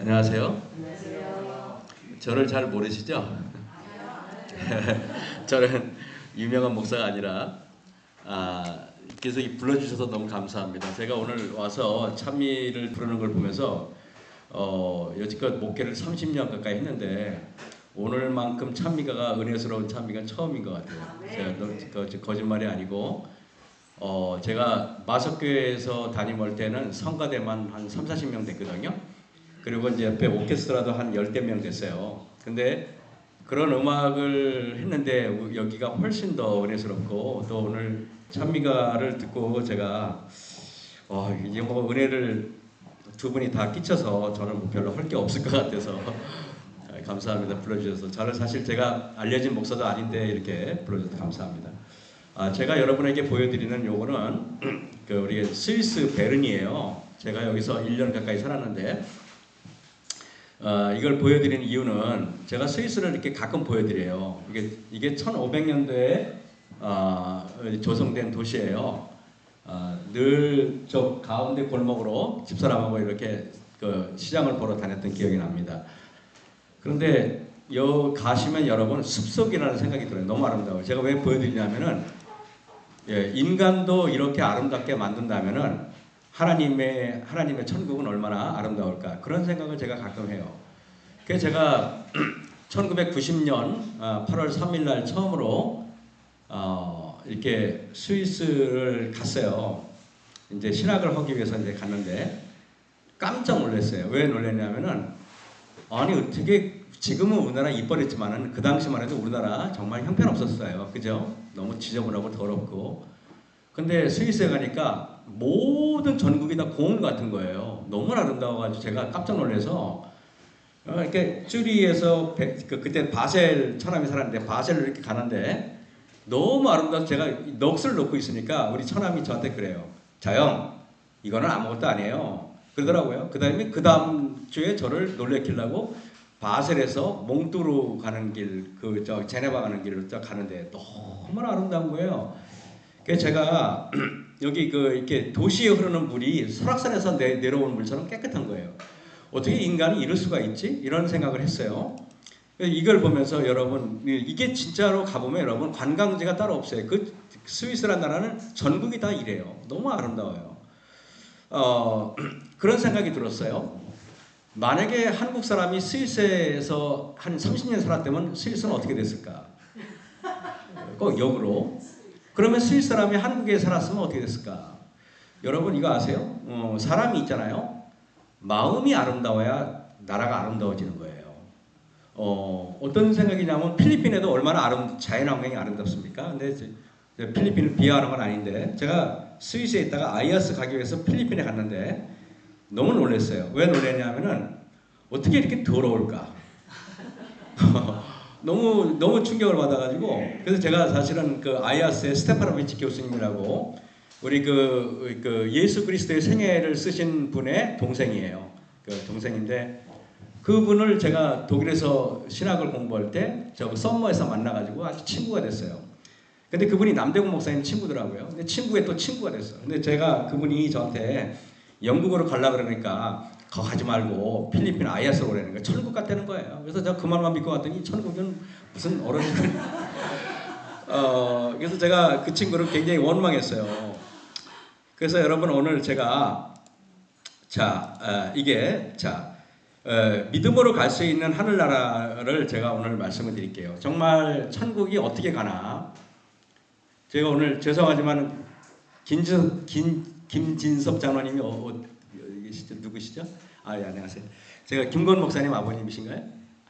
안녕하세요. 안녕하세요. 저를 잘 모르시죠? 저는 유명한 목사가 아니라 계속 불러주셔서 너무 감사합니다. 제가 오늘 와서 찬미를 부르는 걸 보면서 여지껏 목회를 30년 가까이 했는데 오늘만큼 찬미가가 은혜스러운 찬미가 처음인 것 같아요. 제가 거짓말이 아니고 제가 마석교회에서 담임할 때는 성가대만 한 3, 40명 됐거든요. 그리고 이제 옆에 오케스트라도 한 10대 명 됐어요. 근데 그런 음악을 했는데 여기가 훨씬 더 은혜스럽고 또 오늘 찬미가를 듣고 제가 이제 뭐 은혜를 두 분이 다 끼쳐서 저는 뭐 별로 할 게 없을 것 같아서 감사합니다. 불러주셔서. 저는 사실 제가 알려진 목사도 아닌데 이렇게 불러주셔서 감사합니다. 제가 여러분에게 보여드리는 요거는 우리 스위스 베른이에요. 제가 여기서 1년 가까이 살았는데 이걸 보여드리는 이유는 제가 스위스를 이렇게 가끔 보여드려요. 이게 1500년도에 조성된 도시예요. 늘 저 가운데 골목으로 집사람하고 이렇게 그 시장을 보러 다녔던 기억이 납니다. 그런데 가시면 여러분 숲속이라는 생각이 들어요. 너무 아름다워요. 제가 왜 보여드리냐면은 인간도 이렇게 아름답게 만든다면은 하나님의 천국은 얼마나 아름다울까 그런 생각을 제가 가끔 해요. 그래서 제가 1990년 8월 3일 날 처음으로 이렇게 스위스를 갔어요. 이제 신학을 하기 위해서 이제 갔는데 깜짝 놀랐어요. 왜 놀랐냐면은 아니 어떻게 지금은 우리나라 이뻐졌지만은 그 당시만 해도 우리나라 정말 형편없었어요. 그죠? 너무 지저분하고 더럽고. 근데 스위스에 가니까 모든 전국이 다 공원 같은 거예요. 너무 아름다워가지고 제가 깜짝 놀라서 이렇게 쭈리에서 그때 바셀 처남이 살았는데 바셀로 이렇게 가는데 너무 아름다워서 제가 넋을 놓고 있으니까 우리 처남이 저한테 그래요. 자영 이거는 아무것도 아니에요. 그러더라고요. 그 다음 주에 저를 놀래키려고 바셀에서 몽뚜르 가는 길, 제네바 가는 길을 가는데 너무나 아름다운 거예요. 그래서 제가 여기 이렇게 도시에 흐르는 물이 설악산에서 내려오는 물처럼 깨끗한 거예요. 어떻게 인간이 이럴 수가 있지? 이런 생각을 했어요. 이걸 보면서 여러분 이게 진짜로 가보면 여러분 관광지가 따로 없어요. 그 스위스라는 나라는 전국이 다 이래요. 너무 아름다워요. 그런 생각이 들었어요. 만약에 한국 사람이 스위스에서 한 30년 살았다면 스위스는 어떻게 됐을까? 꼭 역으로. 그러면 스위스 사람이 한국에 살았으면 어떻게 됐을까? 여러분 이거 아세요? 사람이 있잖아요. 마음이 아름다워야 나라가 아름다워지는 거예요. 어떤 생각이냐면 필리핀에도 얼마나 자연환경이 아름답습니까? 근데 필리핀을 비하하는 건 아닌데 제가 스위스에 있다가 아이아스 가기 위해서 필리핀에 갔는데 너무 놀랐어요. 왜 놀랐냐면은 어떻게 이렇게 더러울까? 너무 충격을 받아가지고 그래서 제가 사실은 그 아이아스의 스테파노비치 교수님이라고 우리 그 예수 그리스도의 생애를 쓰신 분의 동생이에요. 그 동생인데 그분을 제가 독일에서 신학을 공부할 때 저 썸머에서 만나가지고 아주 친구가 됐어요. 근데 그분이 남대gun 목사님 친구더라고요. 근데 친구의 또 친구가 됐어요. 근데 그분이 저한테 영국으로 가려고 그러니까 거 가지 말고 필리핀 아이아스로 오라는 거예요. 천국 같다는 거예요. 그래서 제가 그 말만 믿고 갔더니 천국은 무슨 어른들. 그래서 제가 그 친구를 굉장히 원망했어요. 그래서 여러분 오늘 제가 믿음으로 갈 수 있는 하늘나라를 제가 오늘 말씀을 드릴게요. 정말 천국이 어떻게 가나. 제가 오늘 죄송하지만 김진섭 장로님이 누구시죠? 예, 안녕하세요. 제가 김건 목사님 아버님이신가요?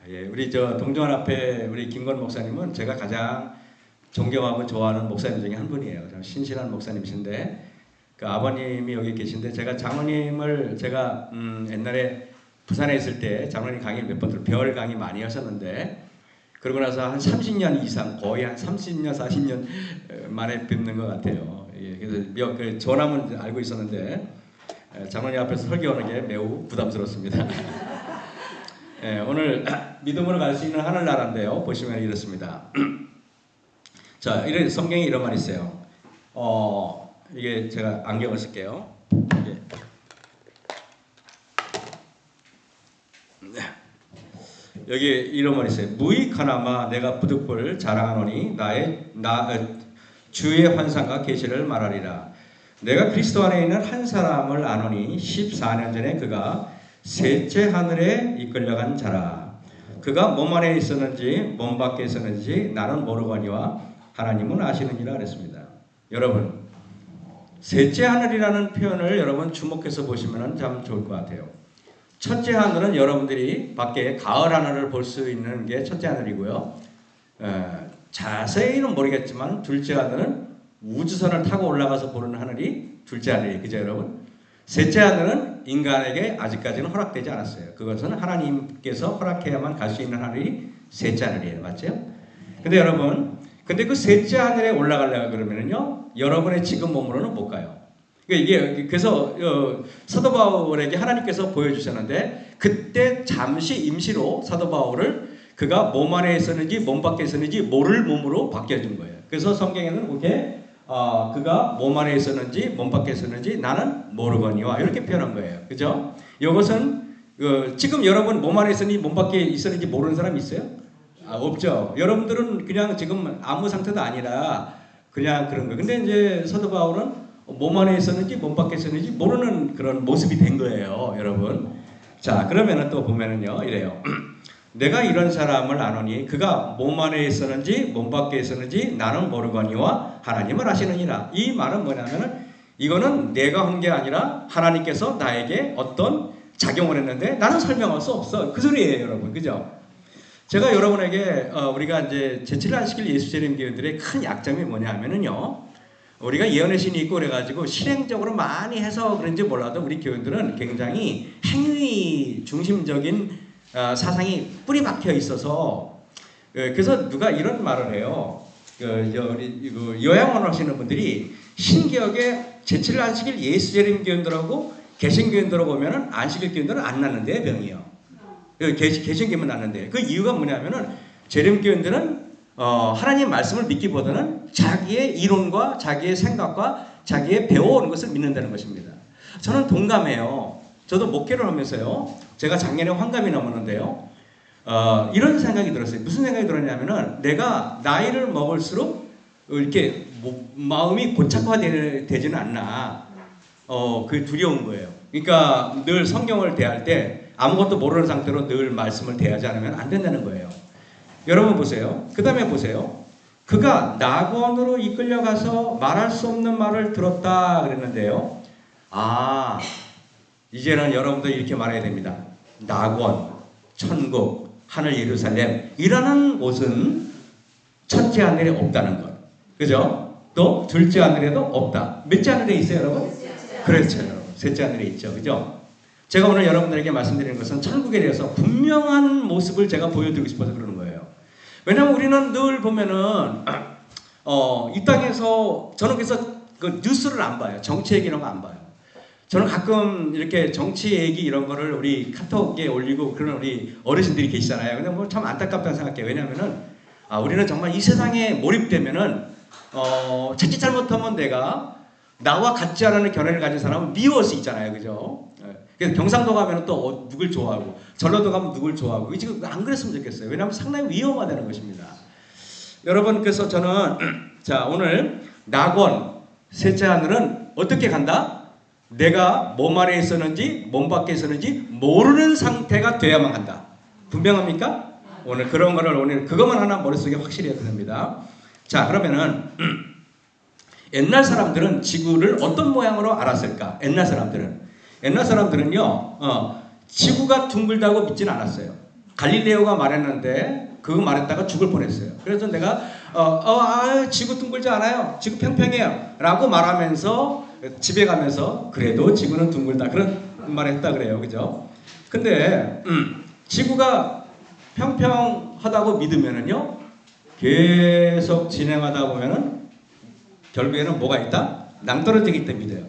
예, 우리 동정원 앞에 우리 김건 목사님은 제가 가장 존경하고 좋아하는 목사님 중에 한 분이에요. 신실한 목사님이신데 그 아버님이 여기 계신데 제가 장로님을 제가 옛날에 부산에 있을 때 장로님 강의를 몇 번 들어 별 강의 많이 하셨는데 그러고 나서 한 30년 이상 거의 한 30년 40년 만에 뵙는 것 같아요. 예, 그래서 전함은 알고 있었는데 장로님 앞에서 설교하는 게 매우 부담스럽습니다. 예, 오늘 믿음으로 갈 수 있는 하늘나라인데요. 보시면 이렇습니다. 자, 성경에 이런 말이 있어요. 이게 제가 안경을 쓸게요. 여기 이런 말이 있어요. 무익하나마 내가 부득불 자랑하노니 주의 환상과 계시를 말하리라. 내가 그리스도 안에 있는 한 사람을 아노니 14년 전에 그가 셋째 하늘에 이끌려간 자라. 그가 몸 안에 있었는지 몸 밖에 있었는지 나는 모르거니와 하나님은 아시느니라 그랬습니다. 여러분, 셋째 하늘이라는 표현을 여러분 주목해서 보시면 참 좋을 것 같아요. 첫째 하늘은 여러분들이 밖에 가을 하늘을 볼 수 있는 게 첫째 하늘이고요. 자세히는 모르겠지만 둘째 하늘은 우주선을 타고 올라가서 보는 하늘이 둘째 하늘이에요. 그죠 여러분? 셋째 하늘은 인간에게 아직까지는 허락되지 않았어요. 그것은 하나님께서 허락해야만 갈 수 있는 하늘이 셋째 하늘이에요. 맞죠? 근데 여러분, 근데 그 셋째 하늘에 올라가려고 그러면은요, 여러분의 지금 몸으로는 못 가요. 이게 그래서 사도 바울에게 하나님께서 보여주셨는데 그때 잠시 임시로 사도 바울을 그가 몸 안에 있었는지 몸 밖에 있었는지 모를 몸으로 바뀌어준 거예요. 그래서 성경에는 그렇게 그가 몸 안에 있었는지 몸 밖에 있었는지 나는 모르거니와 이렇게 표현한 거예요. 그죠? 이것은 지금 여러분 몸 안에 있었는지 몸 밖에 있었는지 모르는 사람 있어요? 없죠. 여러분들은 그냥 지금 아무 상태도 아니라 그냥 그런 거예요. 근데 이제 사도 바울은 몸 안에 있었는지 몸 밖에 있었는지 모르는 그런 모습이 된 거예요, 여러분. 자, 그러면은 또 보면은요, 이래요. 내가 이런 사람을 아노니 그가 몸 안에 있었는지 몸 밖에 있었는지 나는 모르거니와 하나님을 아시느니라. 이 말은 뭐냐면은 이거는 내가 한 게 아니라 하나님께서 나에게 어떤 작용을 했는데 나는 설명할 수 없어. 그 소리예요, 여러분. 그죠? 제가 여러분에게 우리가 이제 제7일 안식일 예수재림 교인들의 큰 약점이 뭐냐 하면은요. 우리가 예언의 신이 있고 그래가지고 실행적으로 많이 해서 그런지 몰라도 우리 교인들은 굉장히 행위 중심적인 사상이 뿌리 박혀 있어서 그래서 누가 이런 말을 해요. 요양원 하시는 분들이 신기하게 제7일 안식일 예수재림 교인들하고 개신교인들하고 보면은 안식일 교인들은 안 낫는데 병이요. 개신교인은 낫는데 그 이유가 뭐냐면은 재림교인들은 하나님 말씀을 믿기보다는 자기의 이론과 자기의 생각과 자기의 배워오는 것을 믿는다는 것입니다. 저는 동감해요. 저도 목회를 하면서요. 제가 작년에 환갑이 넘었는데요. 이런 생각이 들었어요. 무슨 생각이 들었냐면은 내가 나이를 먹을수록 이렇게 마음이 고착화되지는 않나. 그게 두려운 거예요. 그러니까 늘 성경을 대할 때 아무것도 모르는 상태로 늘 말씀을 대하지 않으면 안 된다는 거예요. 여러분 보세요. 그 다음에 보세요. 그가 낙원으로 이끌려가서 말할 수 없는 말을 들었다 그랬는데요. 이제는 여러분들 이렇게 말해야 됩니다. 낙원, 천국, 하늘 예루살렘 이라는 곳은 첫째 하늘에 없다는 것. 그죠? 또 둘째 하늘에도 없다. 몇째 하늘에 있어요 여러분? 그렇죠 여러분. 셋째 하늘에 있죠. 그죠? 제가 오늘 여러분들에게 말씀드리는 것은 천국에 대해서 분명한 모습을 제가 보여드리고 싶어서 그러는 거예요. 왜냐하면 우리는 늘 보면은 이 땅에서 저는 그래서 그 뉴스를 안 봐요. 정치 얘기 이런 거 안 봐요. 저는 가끔 이렇게 정치 얘기 이런 거를 우리 카톡에 올리고 그런 우리 어르신들이 계시잖아요. 근데 뭐 참 안타깝다고 생각해요. 왜냐하면은 우리는 정말 이 세상에 몰입되면은 자칫 잘못하면 내가 나와 같지 않은 견해를 가진 사람은 미워할 수 있잖아요. 그죠? 그래서 경상도 가면 또 누굴 좋아하고 전라도 가면 누굴 좋아하고 지금 안 그랬으면 좋겠어요. 왜냐하면 상당히 위험하다는 것입니다. 여러분 그래서 저는 자 오늘 낙원 셋째 하늘은 어떻게 간다? 내가 몸 안에 있었는지 몸 밖에 있었는지 모르는 상태가 돼야만 간다. 분명합니까? 오늘 그런 거를 오늘 그것만 하나 머릿속에 확실히 해야 됩니다. 자 그러면은 옛날 사람들은 지구를 어떤 모양으로 알았을까? 옛날 사람들은요, 지구가 둥글다고 믿지는 않았어요. 갈릴레오가 말했는데 그거 말했다가 죽을 뻔했어요. 그래서 내가 지구 둥글지 않아요. 지구 평평해요. 라고 말하면서 집에 가면서 그래도 지구는 둥글다 그런 말했다 그래요. 그죠? 근데 지구가 평평하다고 믿으면은요, 계속 진행하다 보면은 결국에는 뭐가 있다? 낭떠러지기 때문에 믿어요.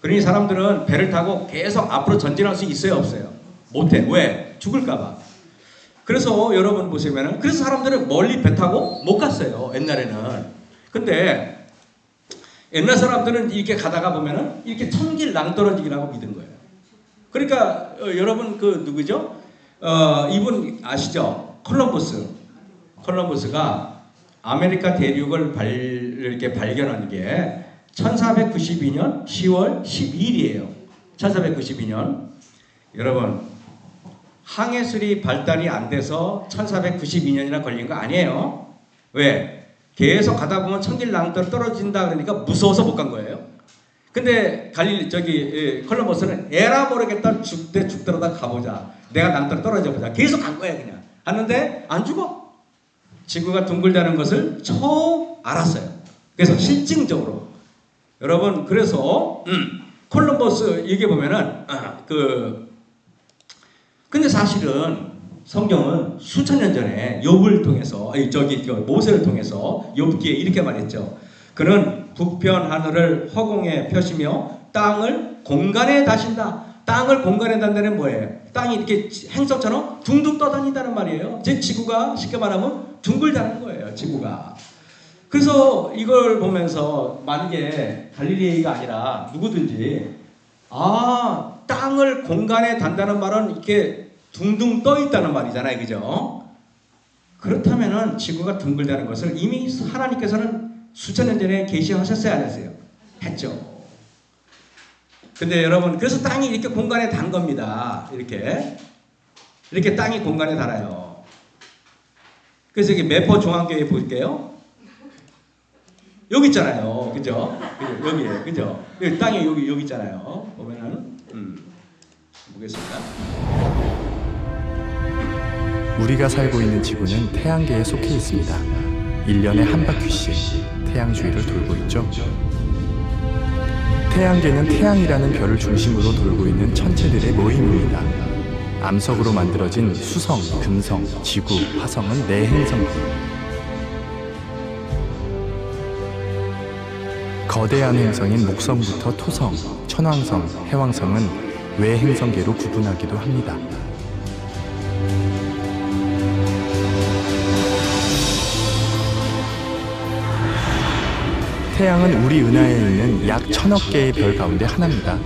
그러니 사람들은 배를 타고 계속 앞으로 전진할 수 있어요, 없어요? 못해. 왜? 죽을까봐. 그래서 여러분 보시면은 그래서 사람들은 멀리 배 타고 못 갔어요, 옛날에는. 근데 옛날 사람들은 이렇게 가다가 보면은 이렇게 천길 낭떠러지기라고 믿은 거예요. 그러니까 여러분 그 누구죠? 이분 아시죠? 콜럼버스가 아메리카 대륙을 이렇게 발견한 게 1492년 10월 12일이에요. 1492년. 여러분, 항해술이 발달이 안 돼서 1492년이나 걸린 거 아니에요. 왜? 계속 가다 보면 천길 낭떠러 떨어진다 그러니까 무서워서 못 간 거예요. 근데 콜럼버스는 에라 모르겠다, 죽더라도 가보자. 내가 낭떠러 떨어져 보자. 계속 간 거야 그냥. 갔는데 안 죽어. 지구가 둥글다는 것을 처음 알았어요. 그래서 실증적으로. 여러분, 그래서 콜럼버스 얘기해 보면은 근데 사실은 성경은 수천 년 전에 욥을 통해서 모세를 통해서 욥기에 이렇게 말했죠. 그는 북편 하늘을 허공에 펴시며 땅을 공간에 다신다. 땅을 공간에 단다는 뭐예요? 땅이 이렇게 행성처럼 둥둥 떠다닌다는 말이에요. 제 지구가 쉽게 말하면 둥글다는 거예요. 지구가. 그래서 이걸 보면서 만약에 갈릴리가 아니라 누구든지 땅을 공간에 단다는 말은 이렇게 둥둥 떠 있다는 말이잖아요. 그죠? 그렇다면은 지구가 둥글다는 것을 이미 하나님께서는 수천 년 전에 계시하셨어요, 안 했어요? 했죠. 근데 여러분, 그래서 땅이 이렇게 공간에 단 겁니다. 이렇게 땅이 공간에 달아요. 그래서 여기 매포 중앙교회 볼게요. 여기 있잖아요. 그죠? 여기에, 그죠? 여기 땅이 여기 있잖아요. 보면은, 보겠습니다. 우리가 살고 있는 지구는 태양계에 속해 있습니다. 1년에 한 바퀴씩 태양 주위를 돌고 있죠. 태양계는 태양이라는 별을 중심으로 돌고 있는 천체들의 모임입니다. 암석으로 만들어진 수성, 금성, 지구, 화성은 네 행성들. 거대한 행성인 목성부터 토성, 천왕성, 해왕성은 외행성계로 구분하기도 합니다. 태양은 우리 은하에 있는 약 1000억 개의 별 가운데 하나입니다.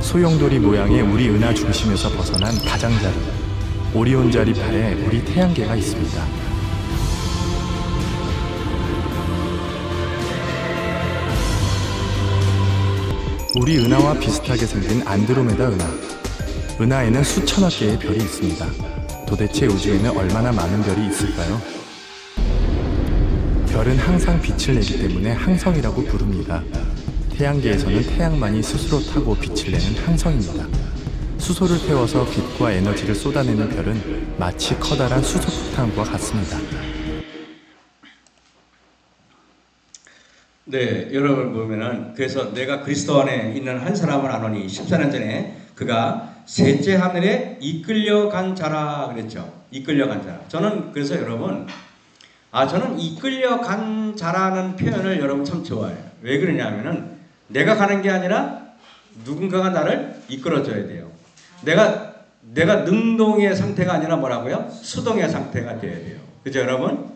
소용돌이 모양의 우리 은하 중심에서 벗어난 가장자리, 오리온자리 팔에 우리 태양계가 있습니다. 우리 은하와 비슷하게 생긴 안드로메다 은하. 은하에는 수천억 개의 별이 있습니다. 도대체 우주에는 얼마나 많은 별이 있을까요? 별은 항상 빛을 내기 때문에 항성이라고 부릅니다. 태양계에서는 태양만이 스스로 타고 빛을 내는 항성입니다. 수소를 태워서 빛과 에너지를 쏟아내는 별은 마치 커다란 수소폭탄과 같습니다. 네, 여러분 보면은 그래서 내가 그리스도 안에 있는 한 사람을 아노니 14년 전에 그가 셋째 하늘에 이끌려간 자라 그랬죠. 이끌려간 자라. 저는 그래서 여러분 저는 이끌려간 자라는 표현을 여러분 참 좋아해요. 왜 그러냐면은 내가 가는 게 아니라 누군가가 나를 이끌어줘야 돼요. 내가 능동의 상태가 아니라 뭐라고요? 수동의 상태가 돼야 돼요. 그죠 여러분?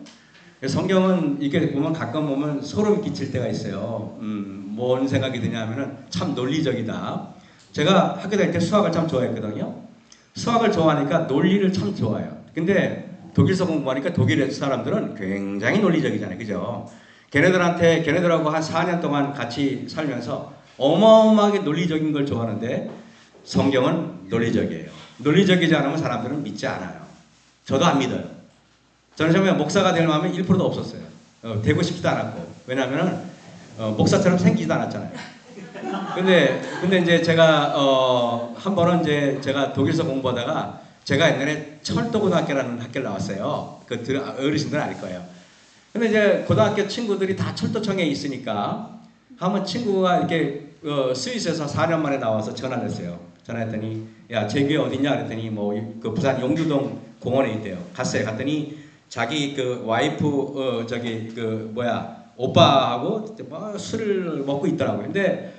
성경은 이렇게 보면 가끔 보면 소름 끼칠 때가 있어요. 뭔 생각이 드냐면은 참 논리적이다. 제가 학교 다닐 때 수학을 참 좋아했거든요. 수학을 좋아하니까 논리를 참 좋아해요. 근데 독일서 공부하니까 독일 사람들은 굉장히 논리적이잖아요. 그죠? 걔네들하고 한 4년 동안 같이 살면서 어마어마하게 논리적인 걸 좋아하는데 성경은 논리적이에요. 논리적이지 않으면 사람들은 믿지 않아요. 저도 안 믿어요. 저는 처음에 목사가 될 마음이 1%도 없었어요. 되고 싶지도 않았고. 왜냐면은 목사처럼 생기지도 않았잖아요. 근데 이제 제가 한 번은 이제 제가 독일서 공부하다가 제가 옛날에 철도고등학교라는 학교를 나왔어요. 그 어르신들은 알 거예요. 근데 이제 고등학교 친구들이 다 철도청에 있으니까 한번 친구가 이렇게 스위스에서 4년 만에 나와서 전화를 했어요. 전화했더니 야 재규 어디냐 그랬더니 뭐 그 부산 용두동 공원에 있대요. 갔더니 자기 그 와이프 오빠하고 술을 먹고 있더라고요. 근데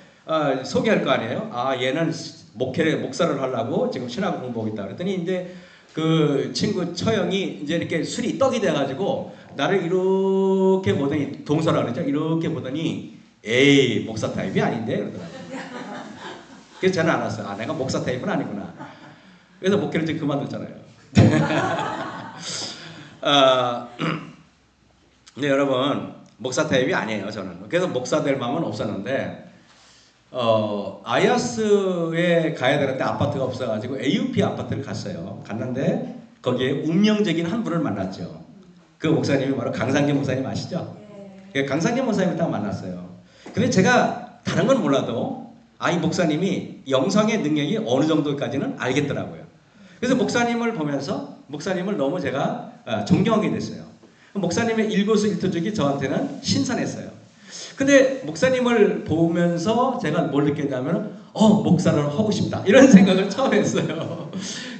소개할 거 아니에요. 얘는 목사를 하려고 지금 신학 공부하고 있다. 그랬더니 이제 그 친구 처형이 이제 이렇게 술이 떡이 돼가지고 나를 이렇게 보더니 동서라 그러죠. 이렇게 보더니 에이 목사 타입이 아닌데 그러더라고요. 그래서 저는 알았어요. 아, 내가 목사 타입은 아니구나. 그래서 목회를 이제 그만뒀잖아요. 네, 여러분, 목사 타입이 아니에요, 저는. 그래서 목사 될 마음은 없었는데, 아야스에 가야 되는데 아파트가 없어가지고 AUP 아파트를 갔어요. 갔는데, 거기에 운명적인 한 분을 만났죠. 그 목사님이 바로 강상기 목사님 아시죠? 강상기 목사님을 딱 만났어요. 근데 제가 다른 건 몰라도, 이 목사님이 영성의 능력이 어느 정도까지는 알겠더라고요. 그래서 목사님을 보면서 목사님을 너무 제가 존경하게 됐어요. 목사님의 일거수일투족이 저한테는 신선했어요. 근데 목사님을 보면서 제가 뭘 느꼈냐면 목사를 하고 싶다 이런 생각을 처음 했어요.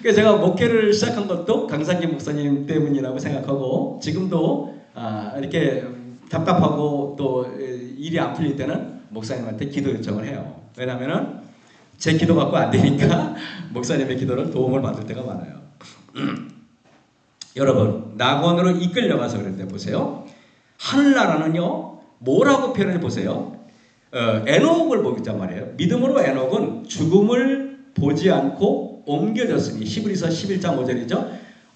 그래서 제가 목회를 시작한 것도 강상기 목사님 때문이라고 생각하고 지금도 이렇게 답답하고 또 일이 안 풀릴 때는 목사님한테 기도 요청을 해요. 왜냐하면 제 기도 갖고 안 되니까 목사님의 기도를 도움을 받을 때가 많아요. 여러분, 낙원으로 이끌려가서 그랬는데 보세요. 하늘나라는요, 뭐라고 표현해 보세요. 에녹을 보겠단 말이에요. 믿음으로 에녹은 죽음을 보지 않고 옮겨졌으니, 히브리서 11장 5절이죠.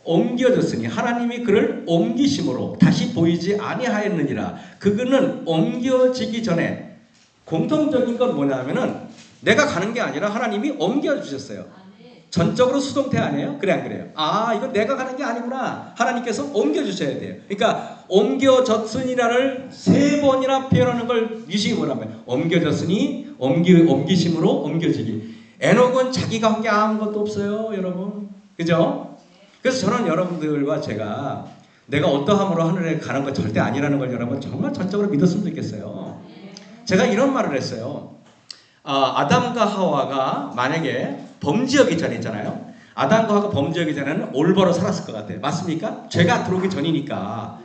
옮겨졌으니 하나님이 그를 옮기심으로 다시 보이지 아니하였느니라. 그는 옮겨지기 전에 공통적인 건 뭐냐면은 내가 가는 게 아니라 하나님이 옮겨주셨어요. 전적으로 수동태 아니에요? 그래 안 그래요? 이건 내가 가는 게 아니구나. 하나님께서 옮겨주셔야 돼요. 그러니까 옮겨졌으니라를 3번이나 표현하는 걸 유식이 뭐라면 옮겨졌으니 옮기심으로 옮겨지기. 에녹은 자기가 한 게 아무것도 없어요, 여러분. 그죠? 그래서 저는 여러분들과 제가 내가 어떠함으로 하늘에 가는 건 절대 아니라는 걸 여러분 정말 전적으로 믿었으면 좋겠어요. 제가 이런 말을 했어요. 아담과 하와가 만약에 범죄하기 전에 있잖아요. 아담과 하와가 범죄하기 전에는 올바로 살았을 것 같아요. 맞습니까? 죄가 들어오기 전이니까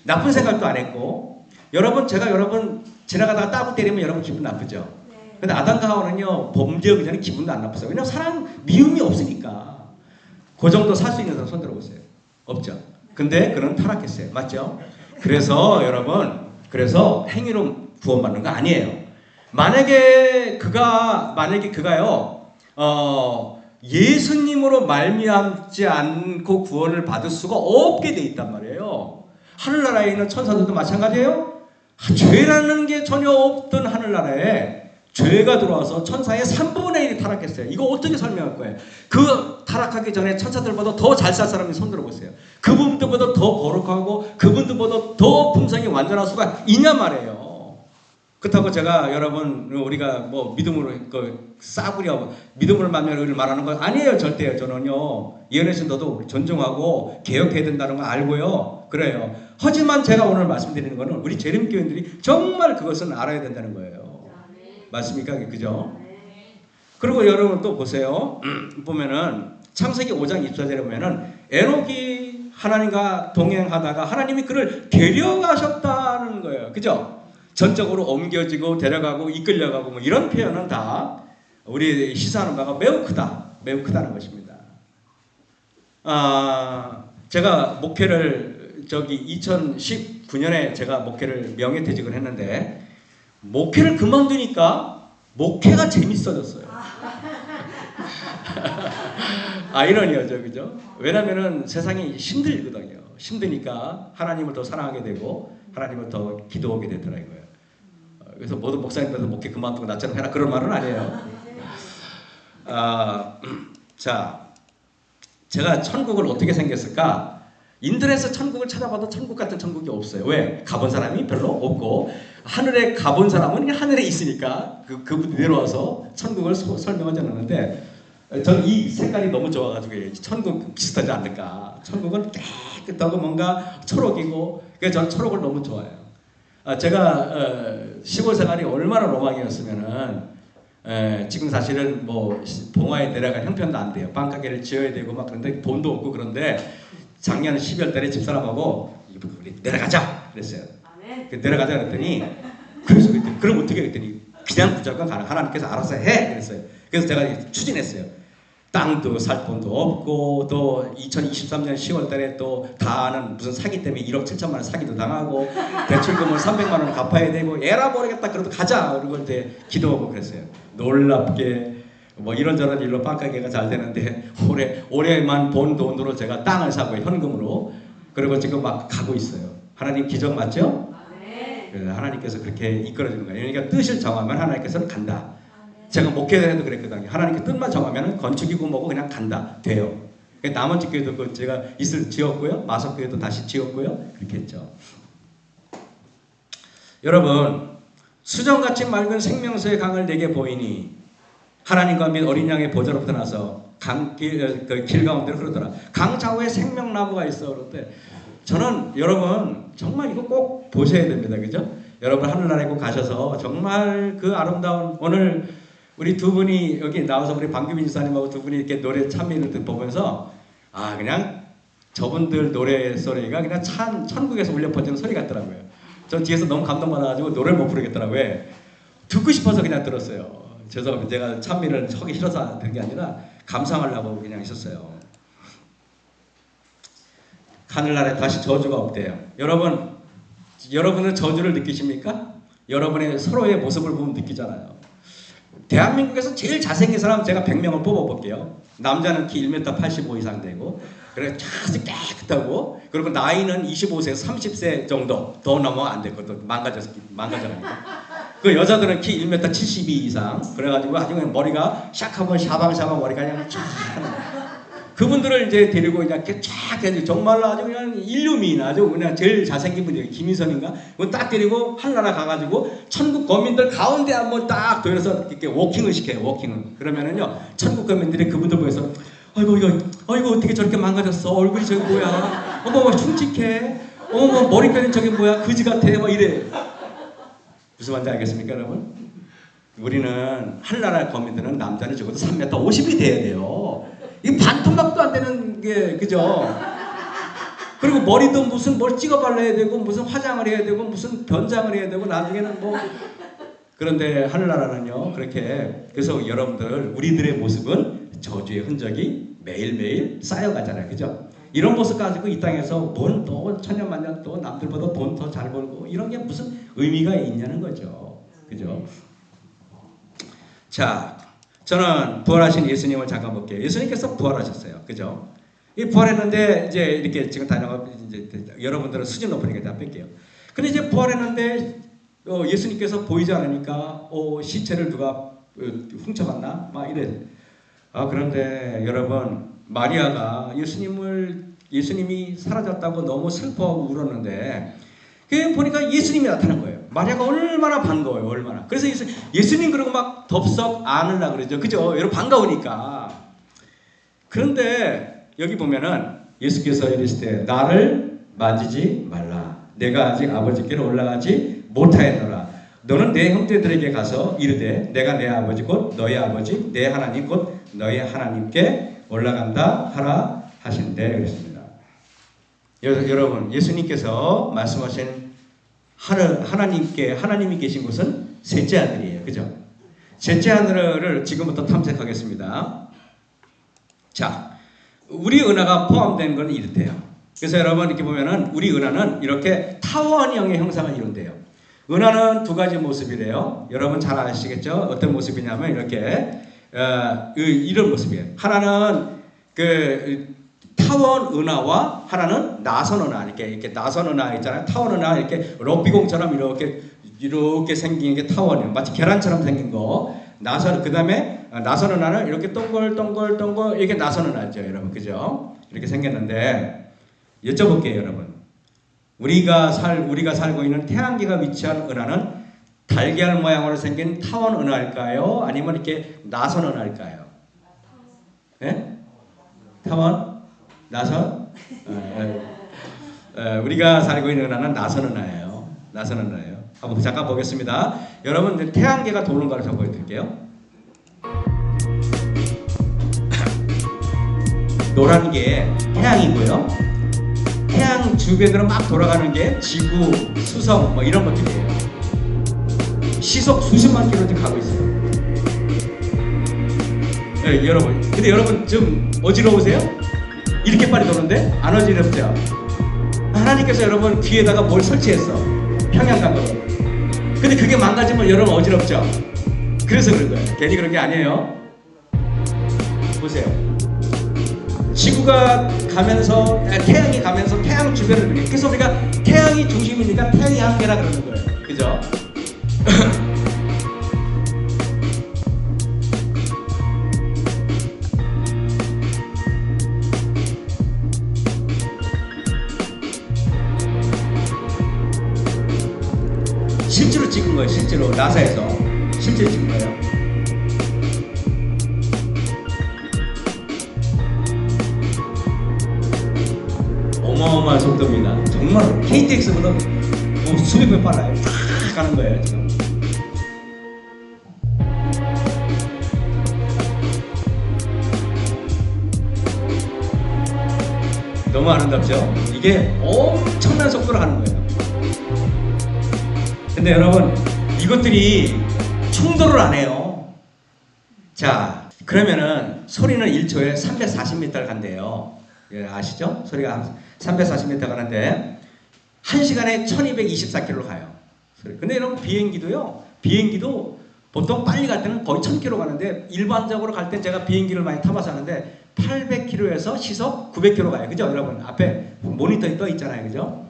나쁜 생각도 안 했고 제가 여러분 지나가다가 따고 때리면 여러분 기분 나쁘죠? 근데 아담과 하와는요 범죄하기 전에 기분도 안 나빴어요. 왜냐면 사람 미움이 없으니까. 그 정도 살 수 있는 사람 손 들어보세요. 없죠? 근데 그는 타락했어요. 맞죠? 그래서 여러분 행위로 구원받는 거 아니에요. 만약에 그가요 예수님으로 말미암지 않고 구원을 받을 수가 없게 돼 있단 말이에요. 하늘나라에 있는 천사들도 마찬가지예요. 죄라는 게 전혀 없던 하늘나라에 죄가 들어와서 천사의 3분의 1이 타락했어요. 이거 어떻게 설명할 거예요? 그 타락하기 전에 천사들보다 더 잘 살 사람이 손들어 보세요. 그분들보다 더 거룩하고 그분들보다 더 품성이 완전할 수가 있냐 말이에요. 그렇다고 제가 여러분 우리가 뭐 믿음으로 싸구려 믿음을 만면을 말하는 건 아니에요. 절대요. 저는요 예언의 신도도 존중하고 개혁해야 된다는 거 알고요. 그래요. 하지만 제가 오늘 말씀드리는 거는 우리 재림교인들이 정말 그것은 알아야 된다는 거예요. 맞습니까? 그죠? 그리고 여러분 또 보세요. 보면은 창세기 5장 24절에 보면은 에녹이 하나님과 동행하다가 하나님이 그를 데려가셨다는 거예요. 그죠? 전적으로 옮겨지고 데려가고 이끌려가고 뭐 이런 표현은 다 우리 시사하는 바가 매우 크다는 것입니다. 제가 목회를 2019년에 제가 목회를 명예퇴직을 했는데 목회를 그만두니까 목회가 재밌어졌어요. 아이러니하죠, 그죠? 왜냐면은 세상이 힘들거든요. 힘드니까 하나님을 더 사랑하게 되고 하나님을 더 기도하게 되더라고요. 그래서 모든 목사님들도 목회 그만두고 나처럼 해라 그런 말은 아니에요. 자, 제가 천국을 어떻게 생겼을까? 인터넷에서 천국을 찾아봐도 천국 같은 천국이 없어요. 왜? 가본 사람이 별로 없고 하늘에 가본 사람은 하늘에 있으니까 그분 내려와서 천국을 설명하지 않았는데 저는 이 색깔이 너무 좋아가지고 천국 비슷하지 않을까. 천국은 깨끗하고 뭔가 초록이고 그래서 저는 초록을 너무 좋아해요. 제가 시골 생활이 얼마나 로망이었으면은 지금 사실은 뭐 봉화에 내려갈 형편도 안 돼요. 빵가게를 지어야 되고 막 그런데 돈도 없고 그런데 작년 12월 달에 집사람하고 우리 내려가자 그랬어요. 내려가자 그랬더니 그래서 그럼 어떻게 했더니 그냥 무조건 가라. 하나님께서 알아서 해 그랬어요. 그래서 제가 추진했어요. 땅도 살 돈도 없고 또 2023년 10월 달에 또 다 아는 무슨 사기 때문에 1억 7천만 원 사기도 당하고 대출금을 300만 원 갚아야 되고 에라 모르겠다 그래도 가자 그러고 이제 기도하고 그랬어요. 놀랍게 뭐 이런저런 일로 빵가게가 잘 되는데 올해만 본 돈으로 제가 땅을 사고 현금으로 그리고 지금 막 가고 있어요. 하나님 기적 맞죠? 그래서 하나님께서 그렇게 이끌어주는 거예요. 그러니까 뜻을 정하면 하나님께서는 간다. 제가 목회자에도 그랬거든요. 하나님께 뜻만 정하면 건축이고 뭐고 그냥 간다. 돼요. 남원지 교회도 제가 지었고요. 마석교회도 다시 지었고요. 그렇게 했죠. 여러분, 수정같이 맑은 생명수의 강을 내게 보이니 하나님과 및 어린 양의 보좌로부터 나서 길 가운데로 흐르더라. 강 좌우에 생명나무가 있어. 그런데 저는 여러분 정말 이거 꼭 보셔야 됩니다. 그죠? 여러분 하늘나라에 꼭 가셔서 정말 그 아름다운 오늘 우리 두 분이 여기 나와서 우리 방규민 지사님하고 두 분이 이렇게 노래 찬미를 보면서 그냥 저분들 노래 소리가 그냥 천국에서 울려 퍼지는 소리 같더라고요. 저 뒤에서 너무 감동받아가지고 노래를 못 부르겠더라고요. 듣고 싶어서 그냥 들었어요. 죄송합니다. 제가 찬미를 하기 싫어서 된 게 아니라 감상하려고 그냥 있었어요. 하늘나라에 다시 저주가 없대요. 여러분은 저주를 느끼십니까? 여러분의 서로의 모습을 보면 느끼잖아요. 대한민국에서 제일 잘생긴 사람 제가 100명을 뽑아볼게요. 남자는 키 1m 85 이상 되고 그래 아주 깨끗하고 그리고 나이는 25세에서 30세 정도 더 넘어가 안 돼. 그것도 망가져가니까. 그 여자들은 키 1m 72 이상 그래가지고 아주 그냥 머리가 샥하고 샤방샤방 머리가 그냥 쫙 그분들을 이제 데리고 이렇게 쫙 해서 정말로 아주 그냥 인류미인 아주 그냥 제일 잘생긴 분이 김인선인가 그거 딱 데리고 한나라 가가지고 천국 거민들 가운데 한번 딱 돌려서 이렇게 워킹을 시켜요. 워킹을 그러면은요 천국 거민들이 그분들 보여서 아이고 어떻게 저렇게 망가졌어 얼굴이 저기 뭐야 어머 흉측해 어머 머리카락이 저기 뭐야 그지 같아 막 이래. 무슨 말인지 알겠습니까 여러분? 우리는 한나라 거민들은 남자는 적어도 3m 50이 돼야 돼요. 이 반토막도 안 되는 게 그죠? 그리고 머리도 무슨 뭘 찍어 발라야 되고 무슨 화장을 해야 되고 무슨 변장을 해야 되고 나중에는 뭐 그런데 하늘나라는요 그렇게 그래서 여러분들 우리들의 모습은 저주의 흔적이 매일매일 쌓여가잖아요. 그죠? 이런 모습 가지고 이 땅에서 또 천년만년 또 남들보다 돈 더 잘 벌고 이런 게 무슨 의미가 있냐는 거죠. 그죠? 자, 저는 부활하신 예수님을 잠깐 볼게요. 예수님께서 부활하셨어요. 그죠? 이 부활했는데 이제 이렇게 지금 다녀가 이제 여러분들은 수준 높으니까 다 뺄게요. 근데 이제 부활했는데 예수님께서 보이지 않으니까 시체를 누가 훔쳐갔나? 막 이래. 그런데 여러분 마리아가 예수님이 사라졌다고 너무 슬퍼하고 울었는데 그 보니까 예수님이 나타난 거예요. 마리아가 얼마나 반가워요. 얼마나. 그래서 예수님 그러고 막 덥석 안으려고 그러죠. 그죠? 여러분 반가우니까. 그런데 여기 보면은 예수께서 이르시되 나를 만지지 말라. 내가 아직 아버지께로 올라가지 못하였노라. 너는 내 형제들에게 가서 이르되 내가 내 아버지 곧 너희 아버지 내 하나님 곧 너희 하나님께 올라간다 하라 하신대 그랬습니다. 여러분 예수님께서 말씀하신 하나님이 계신 곳은 셋째 하늘이에요. 그죠? 셋째 하늘을 지금부터 탐색하겠습니다. 자, 우리 은하가 포함된 건 이렇대요. 그래서 여러분 이렇게 보면은 우리 은하는 이렇게 타원형의 형상을 이룬대요. 은하는 두 가지 모습이래요. 여러분 잘 아시겠죠? 어떤 모습이냐면 이렇게 이런 모습이에요. 하나는 그 타원 은하와 하나는 나선 은하 이렇게 나선 은하 있잖아요. 타원 은하 이렇게 럭비공처럼 이렇게 생긴 게 타원이에요. 마치 계란처럼 생긴 거. 그다음에 나선 은하는 이렇게 동글 이렇게 나선 은하죠, 여러분. 그죠? 이렇게 생겼는데 여쭤볼게요, 여러분. 우리가 살고 있는 태양계가 위치한 은하는 달걀 모양으로 생긴 타원 은하일까요? 아니면 이렇게 나선 은하일까요? 네? 타원? 나선? 우리가 살고 있는 은하는 나선 은하예요. 나선 은하예요. 한번 잠깐 보겠습니다. 여러분 태양계가 도는 걸 좀 보여드릴게요. 노란 게 태양이고요. 태양 주변으로 막 돌아가는 게 지구, 수성 뭐 이런 것들이에요. 시속 수십만 킬로 가고 있어요. 네, 여러분. 근데 여러분 좀 어지러우세요? 이렇게 빨리 도는데 안 어지럽죠? 하나님께서 여러분 귀에다가 뭘 설치했어. 평양강으로. 근데 그게 망가지면 여러분 어지럽죠? 그래서 그런 거예요. 괜히 그런 게 아니에요. 보세요. 지구가 가면서 태양이 가면서 태양 주변을 이렇게, 그래서 우리가 태양이 중심이니까 태양이 한계라 그러는 거예요. 그죠? 실제로 찍은 거예요. 실제로 나사에서 실제로 찍은 거예요. 어마어마한 속도입니다. 정말 KTX보다 뭐 수백 배 빨라요. 쫙 가는 거예요 지금. 너무 아름답죠? 이게 엄청난 속도로 가는 거예요. 근데 여러분 이것들이 충돌을 안 해요. 자, 그러면은 소리는 1초에 340m를 간대요. 예, 아시죠? 소리가 340m 가는데 1시간에 1224km로 가요. 근데 여러분 비행기도 보통 빨리 갈 때는 거의 1000km 가는데 일반적으로 갈 땐 제가 비행기를 많이 타봐서 하는데 800km에서 시속 900km 가요. 그죠? 여러분 앞에 모니터에 떠 있잖아요. 그죠?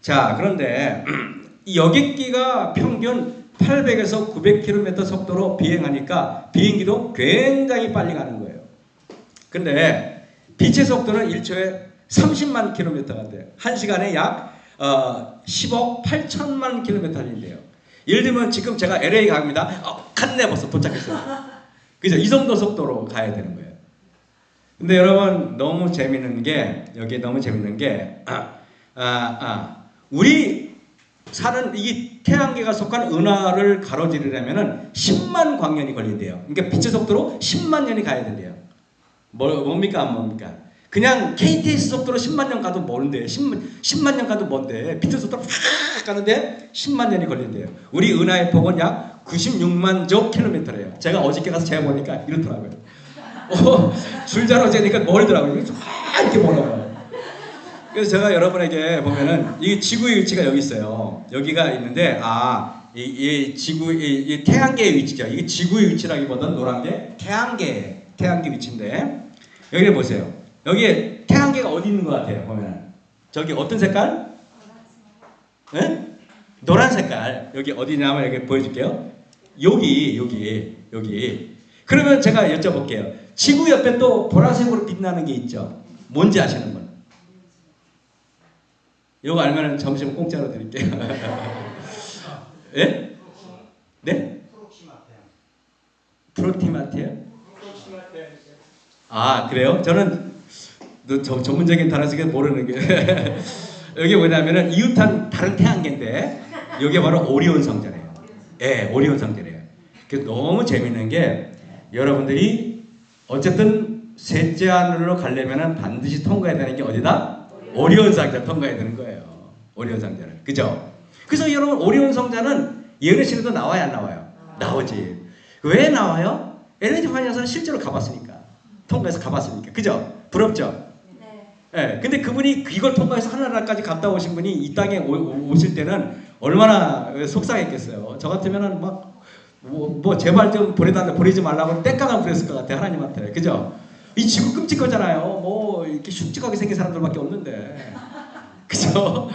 자, 그런데 이 여객기가 평균 800에서 900km 속도로 비행하니까 비행기도 굉장히 빨리 가는 거예요. 근데 빛의 속도는 1초에 30만 킬로미터가 돼요. 1시간에 약 10억 8천만 킬로미터 달린대요. 예를 들면 지금 제가 LA 갑니다. 갔네 벌써 도착했어요. 그죠? 이 정도 속도로 가야 되는 거예요. 근데 여러분 너무 재밌는 게 여기 너무 재밌는 게 우리 사는 이 태양계가 속한 은하를 가로지르려면은 10만 광년이 걸린대요. 그러니까 빛의 속도로 10만 년이 가야 된대요. 뭡니까 안 뭡니까? 그냥 KTX 속도로 10만 년 가도 먼데 10만 년 가도 먼데 빛의 속도로 확 가는데 10만 년이 걸린대요. 우리 은하의 폭은 약 96만 조 킬로미터래요. 제가 어저께 가서 재보니까 이렇더라고요. 줄자로 재니까 멀더라고요. 이렇게 멀어요. 그래서 제가 여러분에게 보면은 이 지구의 위치가 여기 있어요. 여기가 있는데 이 지구 이 태양계의 위치죠. 이게 지구의 위치라기보다는 노란 게 태양계 위치인데 여기를 보세요. 여기에 태양계가 어디 있는 것 같아요? 보면 저기 어떤 색깔? 네? 노란 색깔. 여기 어디냐면 여기 보여줄게요. 여기. 그러면 제가 여쭤볼게요. 지구 옆에 또 보라색으로 빛나는 게 있죠. 뭔지 아시는 분? 이거 알면 점심 공짜로 드릴게요. 예? 네? 프로티마테요? 그래요? 저는 전문적인 단어식은 모르는 게 여기 뭐냐면은 이웃한 다른 태양계인데 여기 바로 오리온 성자래요. 예, 오리온 성자래요. 그래서 너무 재밌는 게 여러분들이 어쨌든 셋째 하늘로 가려면은 반드시 통과해야 되는 게 어디다? 오리온 성자 통과해야 되는 거예요. 오리온 성자는. 그죠? 그래서 여러분 오리온 성자는 예언의 시대도 나와야 안 나와요? 나오지. 왜 나와요? 에너지 환영사는 실제로 가봤으니까. 통과해서 가봤으니까. 그죠? 부럽죠? 네. 근데 그분이 이걸 통과해서 하늘나라까지 갔다 오신 분이 이 땅에 오실 때는 얼마나 속상했겠어요. 저 같으면은 뭐 제발 좀 보내지 말라고 땡깡을 부렸을 것 같아요. 하나님한테. 그죠? 이 지구 끔찍하잖아요. 뭐 이렇게 흉측하게 생긴 사람들밖에 없는데. 그죠?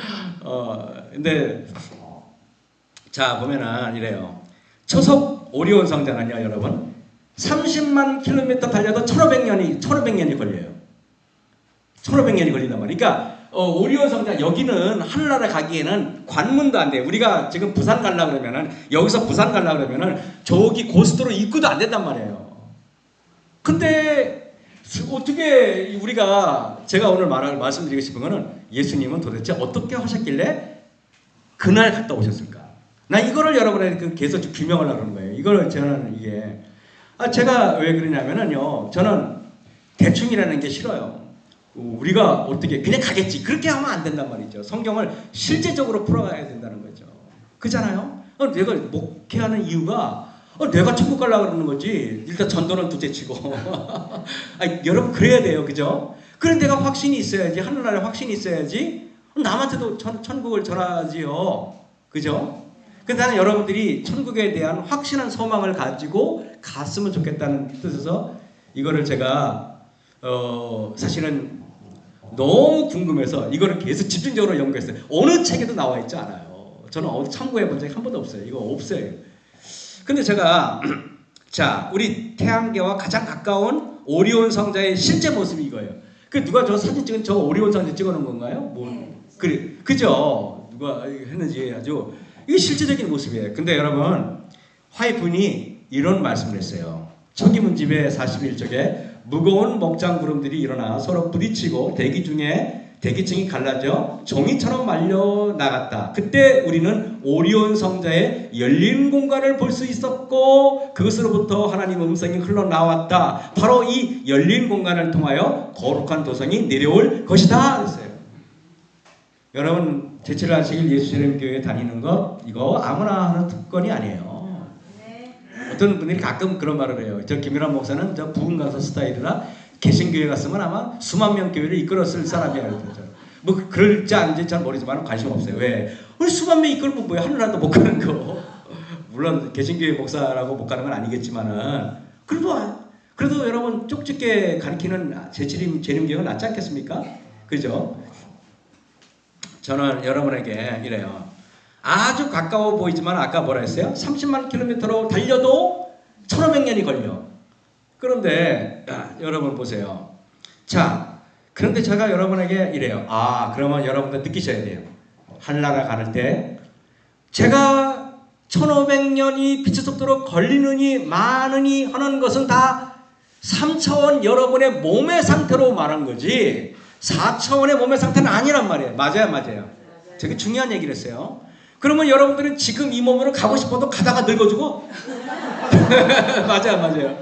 근데 자 보면은 이래요. 초속 오리온 성자는요, 여러분 30만 킬로미터 달려도 1500년이 걸려요. 1500년이 걸린단 말이에요. 그러니까 오리온 성자 여기는 하늘나라 가기에는 관문도 안 돼요. 우리가 지금 부산 가려고 그러면은 여기서 부산 가려고 그러면은 저기 고속도로 입구도 안 된단 말이에요. 근데 어떻게 제가 오늘 말씀드리고 싶은 거는 예수님은 도대체 어떻게 하셨길래 그날 갔다 오셨을까? 나 이거를 여러분에게 계속 규명을 하는 거예요. 이걸 저는 이게 제가 왜 그러냐면은요. 저는 대충이라는 게 싫어요. 우리가 어떻게 그냥 가겠지 그렇게 하면 안 된단 말이죠. 성경을 실제적으로 풀어가야 된다는 거죠. 그렇잖아요. 내가 목회하는 이유가 내가 천국 가려고 그러는 거지. 일단 전도는 둘째치고. 여러분 그래야 돼요. 그죠? 그런 내가 확신이 있어야지. 하늘나라에 확신이 있어야지. 남한테도 천국을 전하지요. 그죠? 그래서 나는 여러분들이 천국에 대한 확신한 소망을 가지고 갔으면 좋겠다는 뜻에서 이거를 제가 사실은 너무 궁금해서 이거를 계속 집중적으로 연구했어요. 어느 책에도 나와 있지 않아요. 저는 어디 참고해 본 적이 한 번도 없어요. 이거 없어요. 근데 제가 자, 우리 태양계와 가장 가까운 오리온 성자의 실제 모습이 이거예요. 그 누가 저 사진 찍은 저 오리온 성자 찍어놓은 건가요? 뭐 그래, 그죠? 누가 했는지 아주 이게 실제적인 모습이에요. 근데 여러분 화이픈이 이런 말씀을 했어요. 천기문집의 41쪽에 무거운 먹장 구름들이 일어나 서로 부딪히고 대기 중에 대기층이 갈라져 종이처럼 말려 나갔다. 그때 우리는 오리온 성자의 열린 공간을 볼 수 있었고 그것으로부터 하나님 음성이 흘러나왔다. 바로 이 열린 공간을 통하여 거룩한 도성이 내려올 것이다. 그랬어요. 여러분 제7일 예수님 교회 다니는 것 이거 아무나 하는 특권이 아니에요. 어떤 분들이 가끔 그런 말을 해요. 저 김일환 목사는 저 부흥 가서 스타일이라 개신교회 갔으면 아마 수만 명 교회를 이끌었을 사람이야. 뭐 그럴지 아닌지 잘 모르지만 관심 없어요. 왜? 우리 수만 명 이끌면 뭐야? 하늘나라도 못 가는 거. 물론 개신교회 목사라고 못 가는 건 아니겠지만은 그래도 여러분 쪽집게 가르치는 재림교회가 낫지 않겠습니까? 그죠? 저는 여러분에게 이래요. 아주 가까워 보이지만 아까 뭐라 했어요? 30만 킬로미터로 달려도 1500년이 걸려. 그런데 여러분 보세요. 자, 그런데 제가 여러분에게 이래요. 그러면 여러분들 느끼셔야 돼요. 하늘나라 가를 때 제가 1500년이 빛의 속도로 걸리느니 마느니 하는 것은 다 3차원 여러분의 몸의 상태로 말한 거지 4차원의 몸의 상태는 아니란 말이에요. 맞아요. 되게 중요한 얘기를 했어요. 그러면 여러분들은 지금 이 몸으로 가고 싶어도 가다가 늙어지고 맞아요.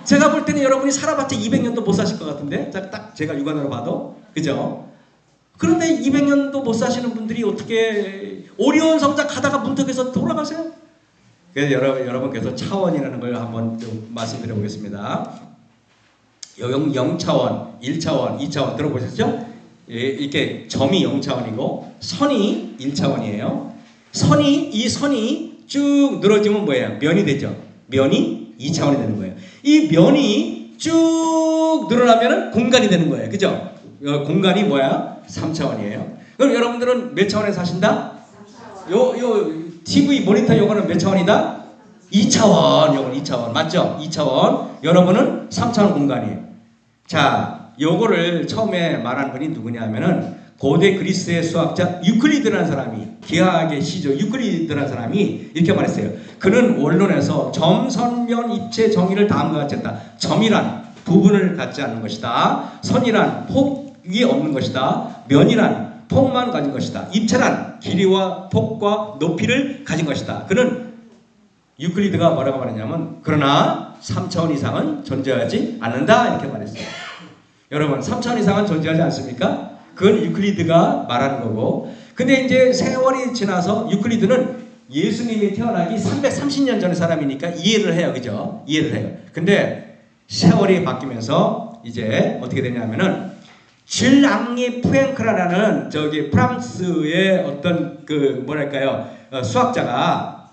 제가 볼 때는 여러분이 살아봤자 200년도 못 사실 것 같은데 딱 제가 육안으로 봐도 그죠? 그런데 200년도 못 사시는 분들이 어떻게 오리온 성자 가다가 문득해서 돌아가세요? 그래서 여러분께서 차원이라는 걸 한번 좀 말씀드려 보겠습니다. 0차원, 1차원, 2차원 들어보셨죠? 이렇게 점이 0차원이고 선이 1차원이에요. 이 선이 쭉 늘어지면 뭐예요? 면이 되죠. 면이 2차원이 되는 거예요. 이 면이 쭉 늘어나면 공간이 되는 거예요. 그죠? 공간이 뭐야? 3차원이에요. 그럼 여러분들은 몇 차원에 사신다? 3차원. 요 TV 모니터 요거는 몇 차원이다? 2차원. 요건 2차원. 맞죠? 2차원. 여러분은 3차원 공간이에요. 자, 요거를 처음에 말한 분이 누구냐 하면은 고대 그리스의 수학자 유클리드라는 사람이 기하학의 시조 유클리드라는 사람이 이렇게 말했어요. 그는 원론에서 점, 선, 면, 입체, 정의를 다음과 같이 했다. 점이란 부분을 갖지 않는 것이다. 선이란 폭이 없는 것이다. 면이란 폭만 가진 것이다. 입체란 길이와 폭과 높이를 가진 것이다. 그는 유클리드가 뭐라고 말했냐면 그러나 3차원 이상은 존재하지 않는다 이렇게 말했어요. 여러분 3차원 이상은 존재하지 않습니까? 그건 유클리드가 말하는 거고 근데 이제 세월이 지나서 유클리드는 예수님이 태어나기 330년 전의 사람이니까 이해를 해요. 그죠? 이해를 해요. 근데 세월이 바뀌면서 이제 어떻게 되냐면은 질 앙리 푸엥크라라는 저기 프랑스의 어떤 그 뭐랄까요 수학자가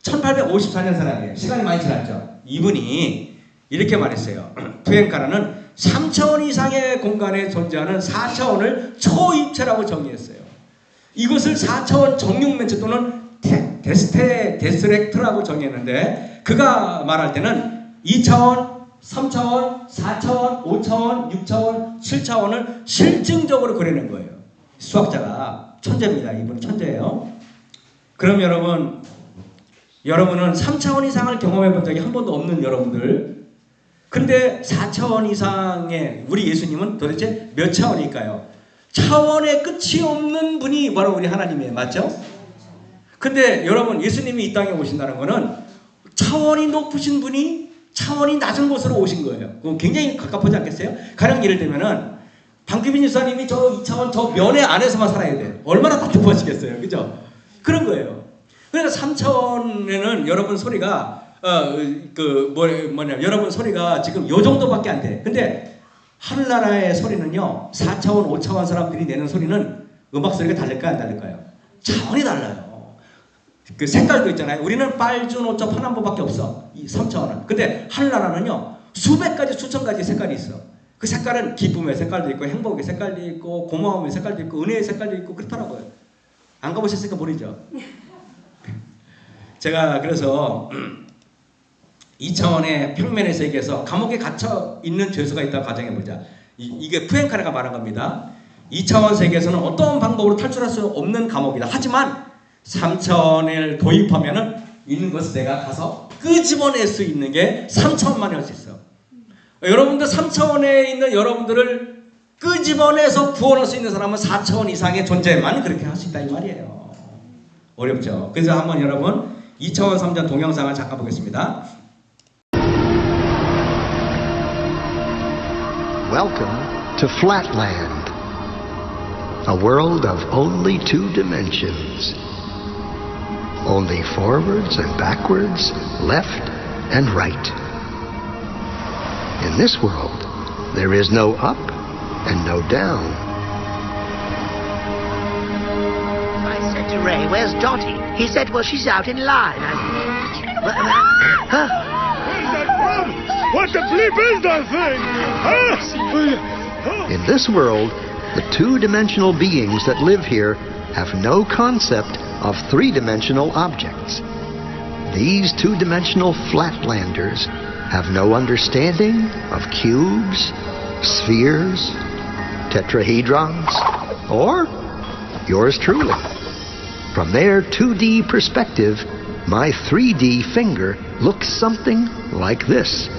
1854년 사람이에요. 시간이 많이 지났죠. 이분이 이렇게 말했어요. 푸엥크라는 3차원 이상의 공간에 존재하는 4차원을 초입체라고 정의했어요. 이것을 4차원 정육면체 또는 데스렉트라고 정의했는데 그가 말할 때는 2차원, 3차원, 4차원, 5차원, 6차원, 7차원을 실증적으로 그려낸 거예요. 수학자가 천재입니다. 이분 천재예요. 그럼 여러분은 3차원 이상을 경험해 본 적이 한 번도 없는 여러분들 근데 4차원 이상의 우리 예수님은 도대체 몇 차원일까요? 차원의 끝이 없는 분이 바로 우리 하나님이에요. 맞죠? 근데 여러분 예수님이 이 땅에 오신다는 거는 차원이 높으신 분이 차원이 낮은 곳으로 오신 거예요. 그거 굉장히 가깝지 않겠어요? 가령 예를 들면은 방규빈 유사님이 저 2차원 저 면의 안에서만 살아야 돼요. 얼마나 답답하시겠어요. 그죠? 그런 거예요. 그러니까 3차원에는 여러분 소리가 여러분 소리가 지금 요 정도밖에 안 돼. 근데 하늘나라의 소리는요 4차원 5차원 사람들이 내는 소리는 음악 소리가 다를까요 안 다를까요? 차원이 달라요. 그 색깔도 있잖아요. 우리는 빨주노초 파남보밖에 없어. 이 3차원은. 근데 하늘나라는요 수백 가지, 수천 가지 색깔이 있어. 그 색깔은 기쁨의 색깔도 있고, 행복의 색깔도 있고, 고마움의 색깔도 있고, 은혜의 색깔도 있고, 그렇더라고요. 안 가보셨으니까 모르죠. 제가 그래서 2차원의 평면의 세계에서 감옥에 갇혀 있는 죄수가 있다고 가정해보자. 이게 푸엔카레가 말한 겁니다. 2차원 세계에서는 어떤 방법으로 탈출할 수 없는 감옥이다. 하지만 3차원을 도입하면은 있는 것을 내가 가서 끄집어낼 수 있는 게 3차원만이 할 수 있어. 여러분들 3차원에 있는 여러분들을 끄집어내서 구원할 수 있는 사람은 4차원 이상의 존재만 그렇게 할 수 있다 이 말이에요. 어렵죠. 그래서 한번 여러분 2차원 3차원 동영상을 잠깐 보겠습니다. Welcome to Flatland, a world of only 2 dimensions. Only forwards and backwards, left and right. In this world, there is no up and no down. I said to Ray, where's Dottie? He said, well, she's out in line. Huh? What the bleep is that thing? Huh? In this world, the 2-dimensional beings that live here have no concept of 3-dimensional objects. These 2-dimensional flatlanders have no understanding of cubes, spheres, tetrahedrons, or yours truly. From their 2D perspective, my 3D finger looks something like this.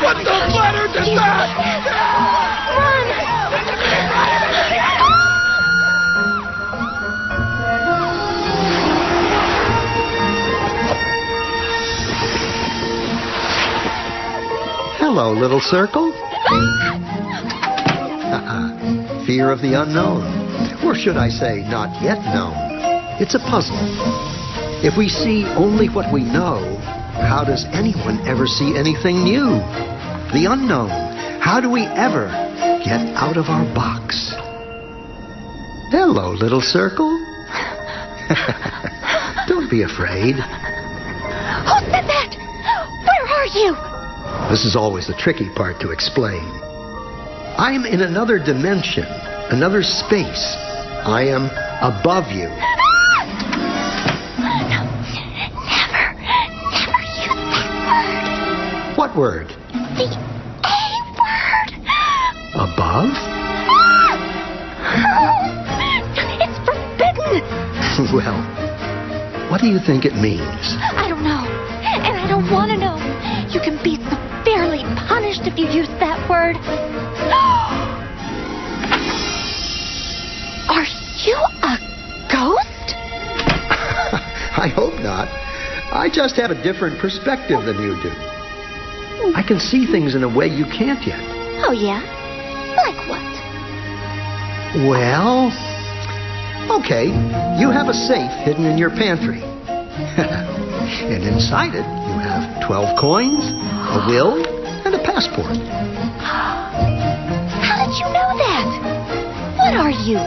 What the planet is that? Hello, little circle. Fear of the unknown. Or should I say, not yet known. It's a puzzle. If we see only what we know, how does anyone ever see anything new? The unknown. How do we ever get out of our box? Hello, little circle. Don't be afraid. Who said that? Where are you? This is always the tricky part to explain. I'm in another dimension, another space. I am above you. No, never use that word. What word? The A word. Above? It's forbidden. Well, what do you think it means? I don't know, and I don't want to know. You can be severely punished if you use that word. Are you a ghost? I hope not. I just have a different perspective than you do. I can see things in a way you can't yet. Oh, yeah? Like what? Well, okay, you have a safe hidden in your pantry. And inside it, you have 12 coins, a will, and a passport. How did you know that? What are you?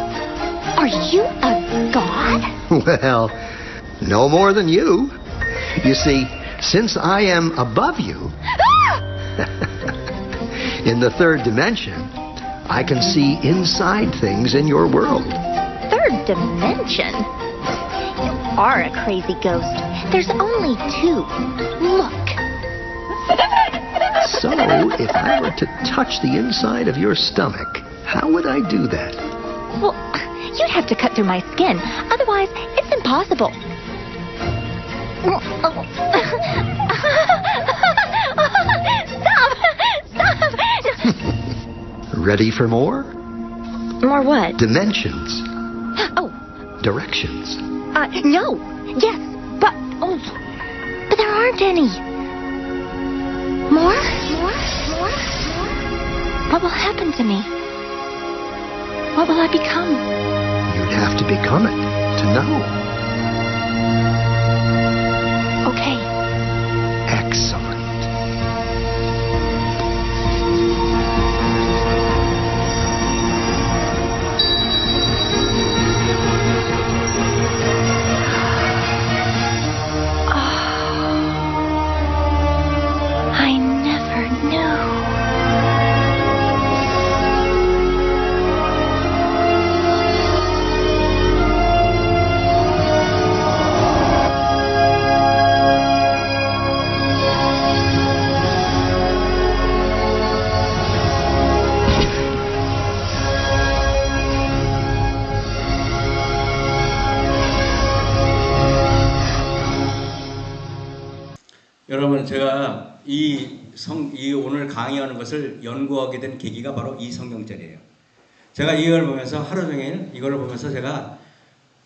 Are you a god? Well, no more than you. You see, since I am above you, in the 3rd dimension, I can see inside things in your world. 3rd dimension? You are a crazy ghost. There's only 2. Look. So, if I were to touch the inside of your stomach, how would I do that? Well, you'd have to cut through my skin. Otherwise, it's impossible. Stop! Ready for more? More what? Dimensions. Oh, Directions. no. Yes, but there aren't any. More? What will happen to me? What will I become? You'd have to become it to know. Okay. Excellent. 이 오늘 강의하는 것을 연구하게 된 계기가 바로 이 성경절이에요. 제가 이걸 보면서 하루 종일 이걸 보면서 제가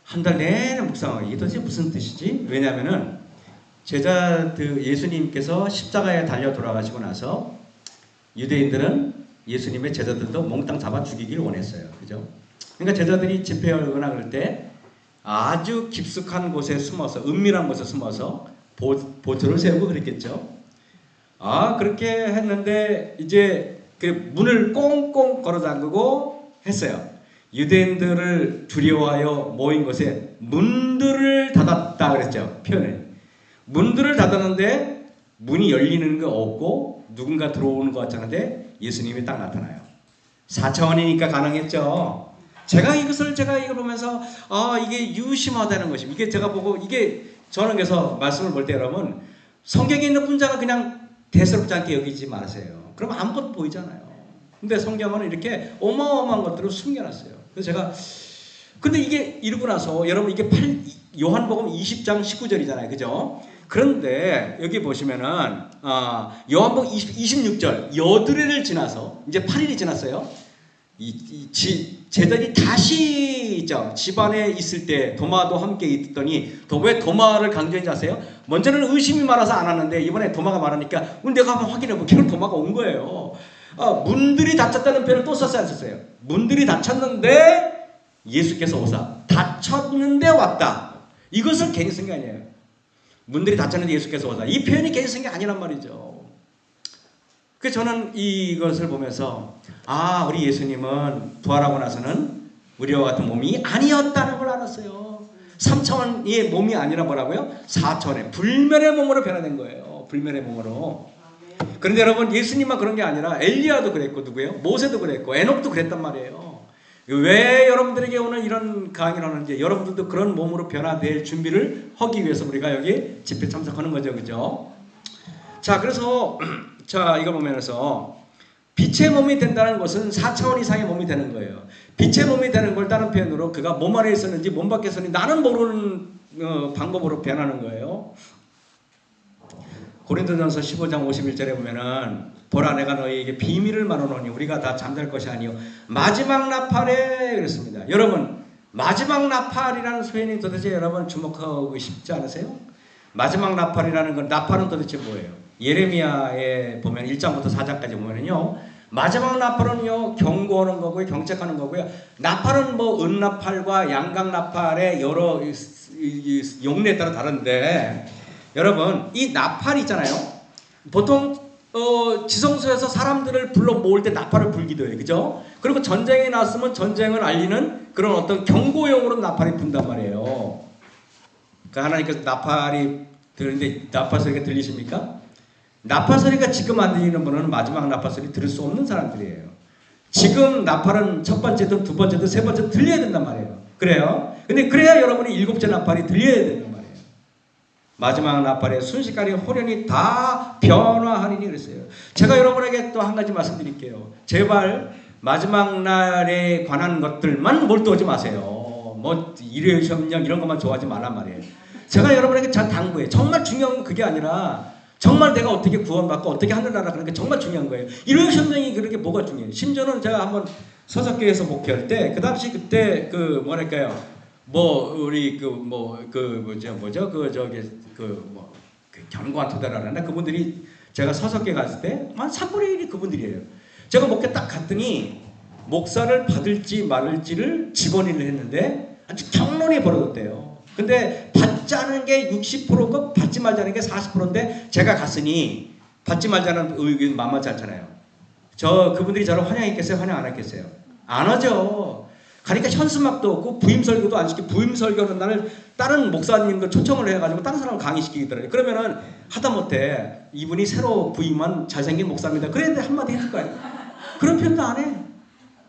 한 달 내내 묵상하고 이게 도대체 무슨 뜻이지? 왜냐하면은 예수님께서 십자가에 달려 돌아가시고 나서 유대인들은 예수님의 제자들도 몽땅 잡아 죽이기를 원했어요. 그죠? 그러니까 제자들이 집회하거나 그럴 때 아주 깊숙한 곳에 숨어서 은밀한 곳에 숨어서 보초를 세우고 그랬겠죠. 그렇게 했는데 이제 그 문을 꽁꽁 걸어 잠그고 했어요. 유대인들을 두려워하여 모인 곳에 문들을 닫았다 그랬죠. 표현을. 문들을 닫았는데 문이 열리는 거 없고 누군가 들어오는 것 같았는데 예수님이 딱 나타나요. 4차원이니까 가능했죠. 제가 이걸 보면서 이게 유심하다는 것입니다. 이게 제가 보고 저는 그래서 말씀을 볼 때 여러분 성경에 있는 문자가 그냥 대수롭지 않게 여기지 마세요. 그럼 아무것도 보이잖아요. 근데 성경은 이렇게 어마어마한 것들을 숨겨놨어요. 그래서 근데 이게 이러고 나서 여러분 이게 요한복음 20장 19절이잖아요. 그죠? 그런데 여기 보시면은 요한복음 26절 여드레를 지나서 이제 8일이 지났어요. 제자들이 다시 집안에 있을 때 도마도 함께 있더니 왜 도마를 강조했는지 아세요? 먼저는 의심이 많아서 안 왔는데 이번에 도마가 많으니까 내가 한번 확인해 볼게요. 도마가 온 거예요. 문들이 닫혔다는 표현을 또 썼어요, 안 썼어요? 문들이 닫혔는데 예수께서 오사 닫혔는데 왔다. 이것을 괜히 쓴 게 아니에요. 문들이 닫혔는데 예수께서 오사. 이 표현이 괜히 쓴 게 아니란 말이죠. 그래서 저는 이것을 보면서 우리 예수님은 부활하고 나서는 우리와 같은 몸이 아니었다는 걸 알았어요. 3차원의 몸이 아니라 뭐라고요? 4차원의 불멸의 몸으로 변화된 거예요. 불멸의 몸으로. 그런데 여러분 예수님만 그런 게 아니라 엘리야도 그랬고 누구예요? 모세도 그랬고 에녹도 그랬단 말이에요. 왜 여러분들에게 오늘 이런 강의를 하는지 여러분들도 그런 몸으로 변화될 준비를 하기 위해서 우리가 여기 집회 참석하는 거죠. 그죠? 자, 그래서 이거 보면서 빛의 몸이 된다는 것은 4차원 이상의 몸이 되는 거예요. 빛의 몸이 되는 걸 다른 표현으로 그가 몸 안에 있었는지 몸 밖에 있었는지 나는 모르는 방법으로 변하는 거예요. 고린도전서 15장 51절에 보면은 보라 내가 너희에게 비밀을 말하노니 우리가 다 잠잘 것이 아니요 마지막 나팔에 그랬습니다. 여러분 마지막 나팔이라는 표현이 도대체 여러분 주목하고 싶지 않으세요? 마지막 나팔이라는 건 나팔은 도대체 뭐예요? 예레미야에 보면 1장부터 4장까지 보면은요 마지막 나팔은요 경고하는 거고요 경책하는 거고요. 나팔은 뭐 은나팔과 양강나팔의 여러 용례에 따라 다른데 여러분 이 나팔 있잖아요. 보통 지성소에서 사람들을 불러 모을 때 나팔을 불기도 해요. 그죠? 그리고 전쟁이 났으면 전쟁을 알리는 그런 어떤 경고용으로 나팔이 분단 말이에요. 그러니까 하나님께서 나팔이 들리는데 나팔 소리가 들리십니까? 나팔 소리가 지금 안 들리는 분은 마지막 나팔 소리 들을 수 없는 사람들이에요. 지금 나팔은 첫 번째든 두 번째든 세 번째든 들려야 된단 말이에요. 그래요? 근데 그래야 여러분이 7째 나팔이 들려야 된단 말이에요. 마지막 나팔에 순식간에 호련히 다 변화하리니 그랬어요. 제가 여러분에게 또 한 가지 말씀드릴게요. 제발 마지막 날에 관한 것들만 몰두하지 마세요. 뭐 일요일협력 이런 것만 좋아하지 말란 말이에요. 제가 여러분에게 잘 당부해요. 정말 중요한 건 그게 아니라 정말 내가 어떻게 구원받고 어떻게 하늘나라 그런 게 정말 중요한 거예요. 일요일협력이 그런 게 뭐가 중요해요. 심지어는 제가 한번 서석교에서 목회할 때 그 당시 그때 견고한 토대라는데 그분들이 제가 서석계 갔을 때 한 3분의 1이 그분들이에요. 제가 목회 딱 갔더니 목사를 받을지 말을지를 직원인을 했는데 아주 경론이 벌어졌대요. 근데 받지 않은 게 60%고 받지 말자는 게 40%인데 제가 갔으니 받지 말자는 의견 만만치 않잖아요. 그분들이 저를 환영했겠어요? 환영 안 했겠어요? 안 하죠. 가니까 현수막도 없고 부임 설교도 안 시키고 부임 설교는 나를 다른 목사님도 초청을 해가지고 다른 사람을 강의시키더라고요. 그러면은 하다못해 이분이 새로 부임한 잘생긴 목사입니다. 그랬는데 한마디 했을 거예요. 그런 표현도 안 해.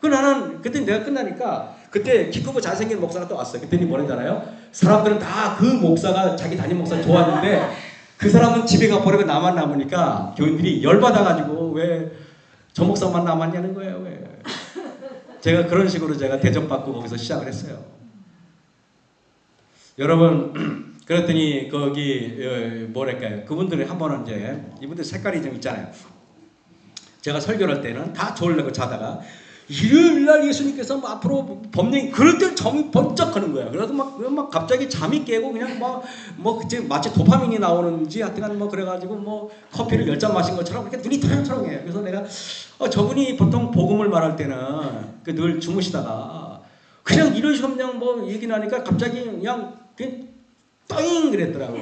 나는 그때 내가 끝나니까 그때 키 크고 잘생긴 목사가 또 왔어요. 그때는 뭐랬잖아요. 사람들은 다 그 목사가 자기 담임 목사 좋아하는데 그 사람은 집에 가버리고 나만 남으니까 교인들이 열받아가지고 왜 저 목사만 남았냐는 거예요. 왜? 제가 그런 식으로 제가 대접받고 거기서 시작을 했어요. 여러분 그랬더니 거기 뭐랄까요? 그분들이 한 번은 이제 이분들 색깔이 좀 있잖아요. 제가 설교를 할 때는 다 졸려고 자다가 일요일날 예수님께서 뭐 앞으로 법령이 그럴 때 점이 번쩍 하는 거야. 그래서 막 갑자기 잠이 깨고 그냥 뭐 그때 마치 도파민이 나오는지 하여튼간 뭐 그래가지고 뭐 커피를 10잔 마신 것처럼 이렇게 눈이 타령타령해요. 그래서 내가 저분이 보통 복음을 말할 때는 늘 주무시다가 그냥 이런 식으로 뭐 얘기 나니까 갑자기 그냥 떠잉 그랬더라고.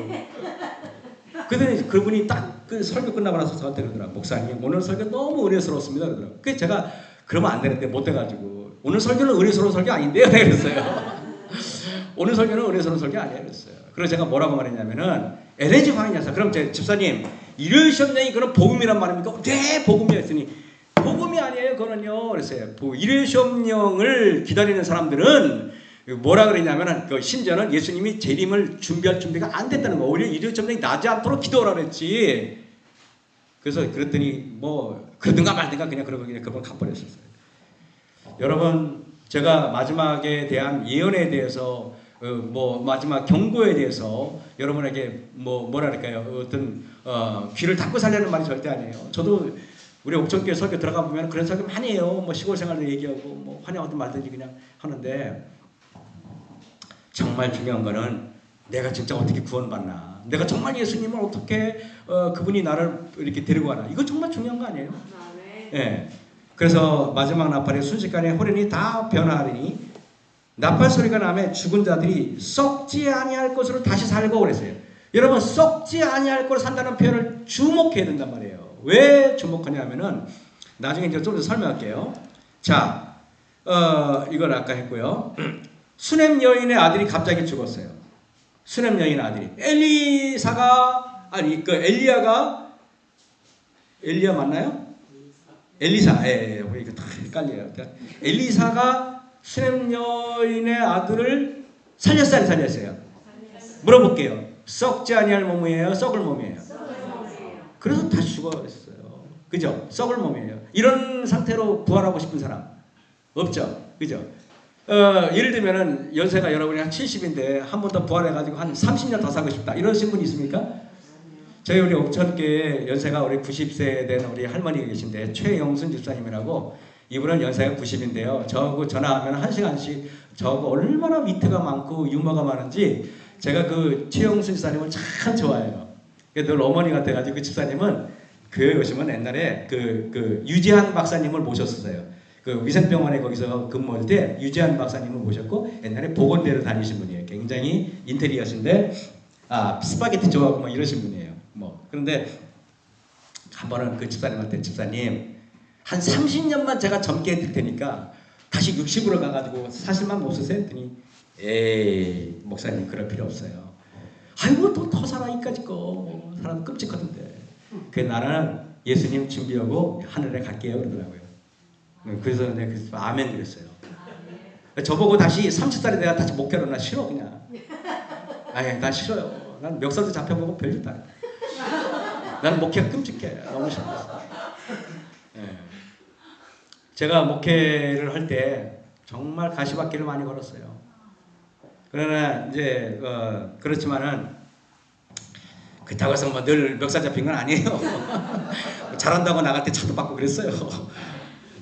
그랬더니 그분이 딱 그 설교 끝나고 나서 저한테 그러더라고. 목사님 오늘 설교 너무 은혜스러웠습니다 그러더라고. 그래서 제가 그러면 안 되는데 못 돼가지고 오늘 설교는 은혜스러운 설교 아닌데요 그랬어요. 오늘 설교는 은혜스러운 설교 아니에요 그랬어요. 그래서 제가 뭐라고 말했냐면은 LNG 황이냐서 그럼 제 집사님 일요일 시험장이 그런 복음이란 말입니까? 네 복음이야 했더니 복음이 아니에요 그거는요 그랬어요. 일요일 시험령을 기다리는 사람들은 뭐라 그랬냐면은 심지어는 예수님이 재림을 준비할 준비가 안 됐다는 거. 오히려 일요일 시험장이 나지 않도록 기도하라 그랬지. 그래서 그랬더니 뭐 그러든가 말든가 그냥 그러고 그냥 그걸 가버렸었어요. 여러분 제가 마지막에 대한 예언에 대해서 뭐 마지막 경고에 대해서 여러분에게 뭐랄까요 어떤 귀를 닫고 살려는 말이 절대 아니에요. 저도 우리 옥천교회 설교 들어가 보면 그런 설교 많이 해요. 뭐 시골 생활도 얘기하고 뭐 환영하든 말든지 그냥 하는데 정말 중요한 거는 내가 진짜 어떻게 구원받나. 내가 정말 예수님을 어떻게 그분이 나를 이렇게 데리고 가나. 이거 정말 중요한 거 아니에요? 예. 그래서 마지막 나팔에 순식간에 호련이 다 변화하더니 나팔 소리가 나면 죽은 자들이 썩지 아니할 것으로 다시 살고 그랬어요. 여러분 썩지 아니할 것으로 산다는 표현을 주목해야 된단 말이에요. 왜 주목하냐면은 나중에 이제 좀 더 설명할게요. 자, 이걸 아까 했고요. 수넴 여인의 아들이 갑자기 죽었어요. 수넴 여인의 아들이 엘리야 맞나요? 엘리사. 이거 다 헷갈려요. 엘리사가 수넴 여인의 아들을 살렸어요, 안 살렸어요? 물어볼게요. 썩지 아니할 몸이에요, 썩을 몸이에요? 그래서 다시 죽어버렸어요. 그죠? 썩을 몸이에요. 이런 상태로 부활하고 싶은 사람 없죠? 그죠? 예를 들면은 연세가 여러분이 한 70인데 한 번 더 부활해가지고 한 30년 더 사고 싶다 이러신 분 있습니까? 저희 우리 옥천교회 연세가 우리 90세 된 우리 할머니가 계신데 최영순 집사님이라고 이분은 연세가 90인데요. 저하고 전화하면 1시간씩 저하고 얼마나 위트가 많고 유머가 많은지 제가 그 최영순 집사님을 참 좋아해요. 늘 어머니 같아가지고 그 집사님은 교회 오시면 옛날에 그 유재한 박사님을 모셨었어요. 그 위생병원에 거기서 근무할 때 유재한 박사님을 모셨고 옛날에 보건대를 다니신 분이에요. 굉장히 인테리어신데 스파게티 좋아하고 막 이러신 분이에요. 그런데 한 번은 그 집사님한테 집사님 한 30년만 제가 젊게 해드릴 테니까 다시 60으로 가가지고 사실만 못 쓰세요 했더니 에이 목사님 그럴 필요 없어요. 아이고 또 더 살아 이까짓 거 사람 끔찍하던데. 나는 예수님 준비하고 하늘에 갈게요 그러더라고요. 그래서 내가 아멘 그랬어요. 저보고 다시 30살이 내가 다시 목회로 나 싫어 그냥. 아니 나 싫어요. 난 멱살도 잡혀보고 별짓도 안 해. 나는 목회가 끔찍해. 너무 싫어. 제가 목회를 할 때 정말 가시밭길을 많이 걸었어요. 그러나 이제 그렇지만은 그렇다고 해서 뭐 늘 멱살 잡힌 건 아니에요. 잘한다고 나갈 때 차도 받고 그랬어요.